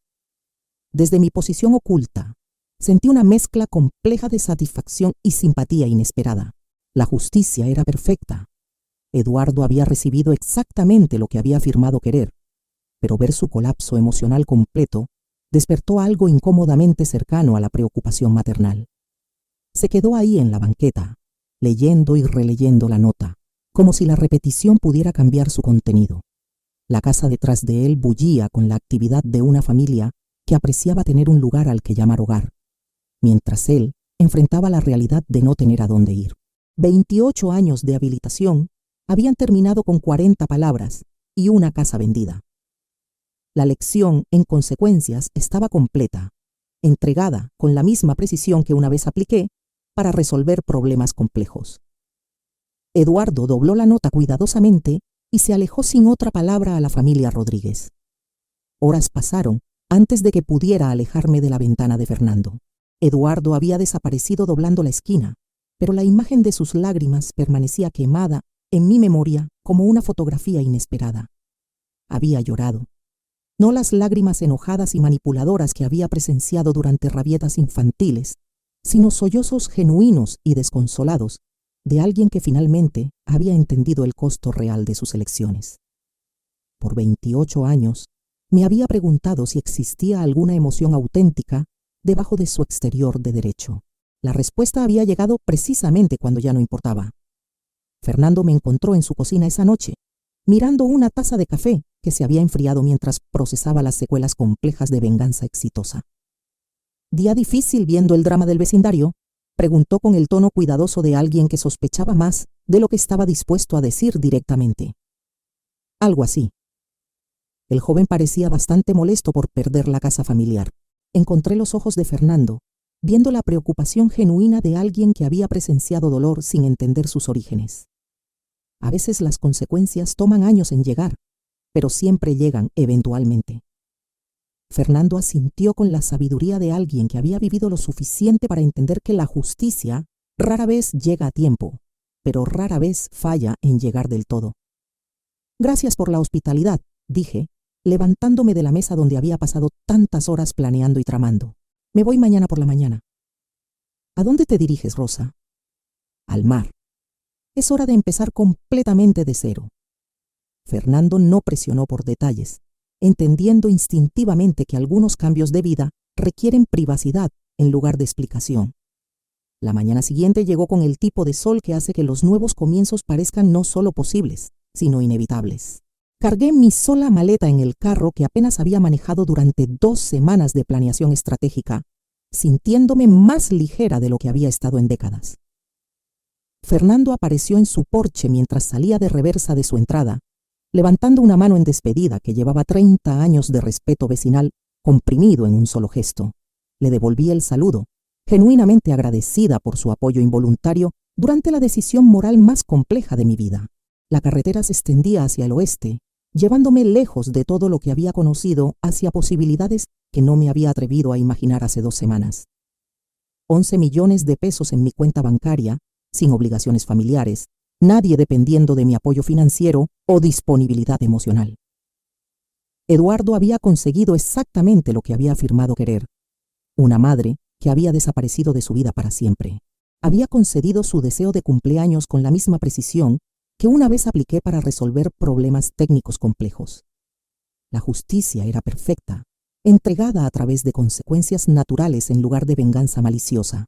Desde mi posición oculta, sentí una mezcla compleja de satisfacción y simpatía inesperada. La justicia era perfecta. Eduardo había recibido exactamente lo que había afirmado querer, pero ver su colapso emocional completo despertó algo incómodamente cercano a la preocupación maternal. Se quedó ahí en la banqueta, leyendo y releyendo la nota, como si la repetición pudiera cambiar su contenido. La casa detrás de él bullía con la actividad de una familia que apreciaba tener un lugar al que llamar hogar, mientras él enfrentaba la realidad de no tener a dónde ir. 28 años de habilitación habían terminado con 40 palabras y una casa vendida. La lección, en consecuencias, estaba completa, entregada con la misma precisión que una vez apliqué para resolver problemas complejos. Eduardo dobló la nota cuidadosamente y se alejó sin otra palabra a la familia Rodríguez. Horas pasaron antes de que pudiera alejarme de la ventana de Fernando. Eduardo había desaparecido doblando la esquina, pero la imagen de sus lágrimas permanecía quemada en mi memoria como una fotografía inesperada. Había llorado. No las lágrimas enojadas y manipuladoras que había presenciado durante rabietas infantiles, sino sollozos genuinos y desconsolados de alguien que finalmente había entendido el costo real de sus elecciones. Por 28 años, me había preguntado si existía alguna emoción auténtica debajo de su exterior de derecho. La respuesta había llegado precisamente cuando ya no importaba. Fernando me encontró en su cocina esa noche, mirando una taza de café que se había enfriado mientras procesaba las secuelas complejas de venganza exitosa. ¿Día difícil viendo el drama del vecindario?, preguntó con el tono cuidadoso de alguien que sospechaba más de lo que estaba dispuesto a decir directamente. Algo así. El joven parecía bastante molesto por perder la casa familiar. Encontré los ojos de Fernando, viendo la preocupación genuina de alguien que había presenciado dolor sin entender sus orígenes. A veces las consecuencias toman años en llegar, pero siempre llegan eventualmente. Fernando asintió con la sabiduría de alguien que había vivido lo suficiente para entender que la justicia rara vez llega a tiempo, pero rara vez falla en llegar del todo. Gracias por la hospitalidad, dije, levantándome de la mesa donde había pasado tantas horas planeando y tramando. Me voy mañana por la mañana. ¿A dónde te diriges, Rosa? Al mar. Es hora de empezar completamente de cero. Fernando no presionó por detalles, entendiendo instintivamente que algunos cambios de vida requieren privacidad en lugar de explicación. La mañana siguiente llegó con el tipo de sol que hace que los nuevos comienzos parezcan no solo posibles, sino inevitables. Cargué mi sola maleta en el carro que apenas había manejado durante 2 semanas de planeación estratégica, sintiéndome más ligera de lo que había estado en décadas. Fernando apareció en su porche mientras salía de reversa de su entrada, levantando una mano en despedida que llevaba 30 años de respeto vecinal comprimido en un solo gesto. Le devolví el saludo, genuinamente agradecida por su apoyo involuntario durante la decisión moral más compleja de mi vida. La carretera se extendía hacia el oeste, llevándome lejos de todo lo que había conocido hacia posibilidades que no me había atrevido a imaginar hace 2 semanas. 11 millones de pesos en mi cuenta bancaria, sin obligaciones familiares, nadie dependiendo de mi apoyo financiero o disponibilidad emocional. Eduardo había conseguido exactamente lo que había afirmado querer. Una madre que había desaparecido de su vida para siempre. Había concedido su deseo de cumpleaños con la misma precisión que una vez apliqué para resolver problemas técnicos complejos. La justicia era perfecta, entregada a través de consecuencias naturales en lugar de venganza maliciosa.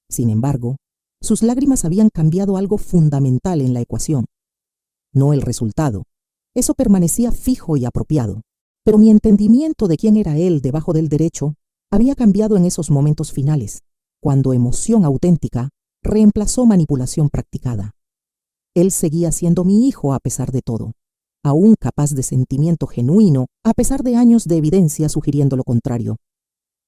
Sin embargo, sus lágrimas habían cambiado algo fundamental en la ecuación. No el resultado. Eso permanecía fijo y apropiado. Pero mi entendimiento de quién era él debajo del derecho había cambiado en esos momentos finales, cuando emoción auténtica reemplazó manipulación practicada. Él seguía siendo mi hijo a pesar de todo, aún capaz de sentimiento genuino a pesar de años de evidencia sugiriendo lo contrario.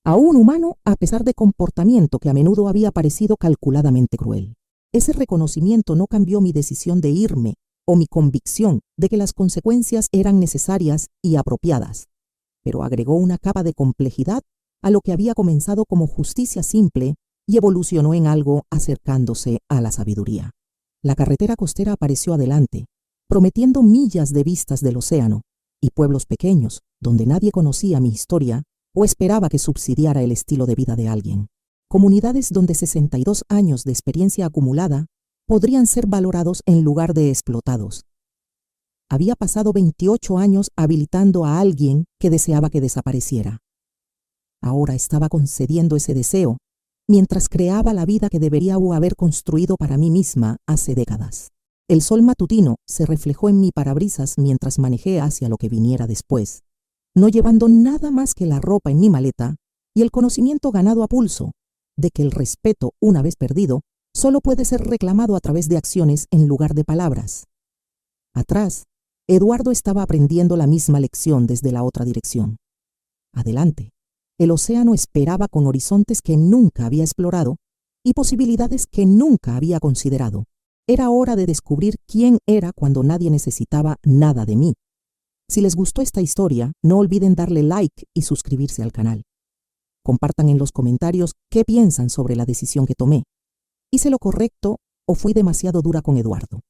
Aún humano a pesar de comportamiento que a menudo había parecido calculadamente cruel. Ese reconocimiento no cambió mi decisión de irme o mi convicción de que las consecuencias eran necesarias y apropiadas, pero agregó una capa de complejidad a lo que había comenzado como justicia simple y evolucionó en algo acercándose a la sabiduría. La carretera costera apareció adelante, prometiendo millas de vistas del océano y pueblos pequeños donde nadie conocía mi historia o esperaba que subsidiara el estilo de vida de alguien. Comunidades donde 62 años de experiencia acumulada podrían ser valorados en lugar de explotados. Había pasado 28 años habilitando a alguien que deseaba que desapareciera. Ahora estaba concediendo ese deseo, mientras creaba la vida que debería haber construido para mí misma hace décadas. El sol matutino se reflejó en mi parabrisas mientras manejé hacia lo que viniera después, no llevando nada más que la ropa en mi maleta y el conocimiento ganado a pulso de que el respeto, una vez perdido, solo puede ser reclamado a través de acciones en lugar de palabras. Atrás, Eduardo estaba aprendiendo la misma lección desde la otra dirección. Adelante, el océano esperaba con horizontes que nunca había explorado y posibilidades que nunca había considerado. Era hora de descubrir quién era cuando nadie necesitaba nada de mí. Si les gustó esta historia, no olviden darle like y suscribirse al canal. Compartan en los comentarios qué piensan sobre la decisión que tomé. ¿Hice lo correcto o fui demasiado dura con Eduardo?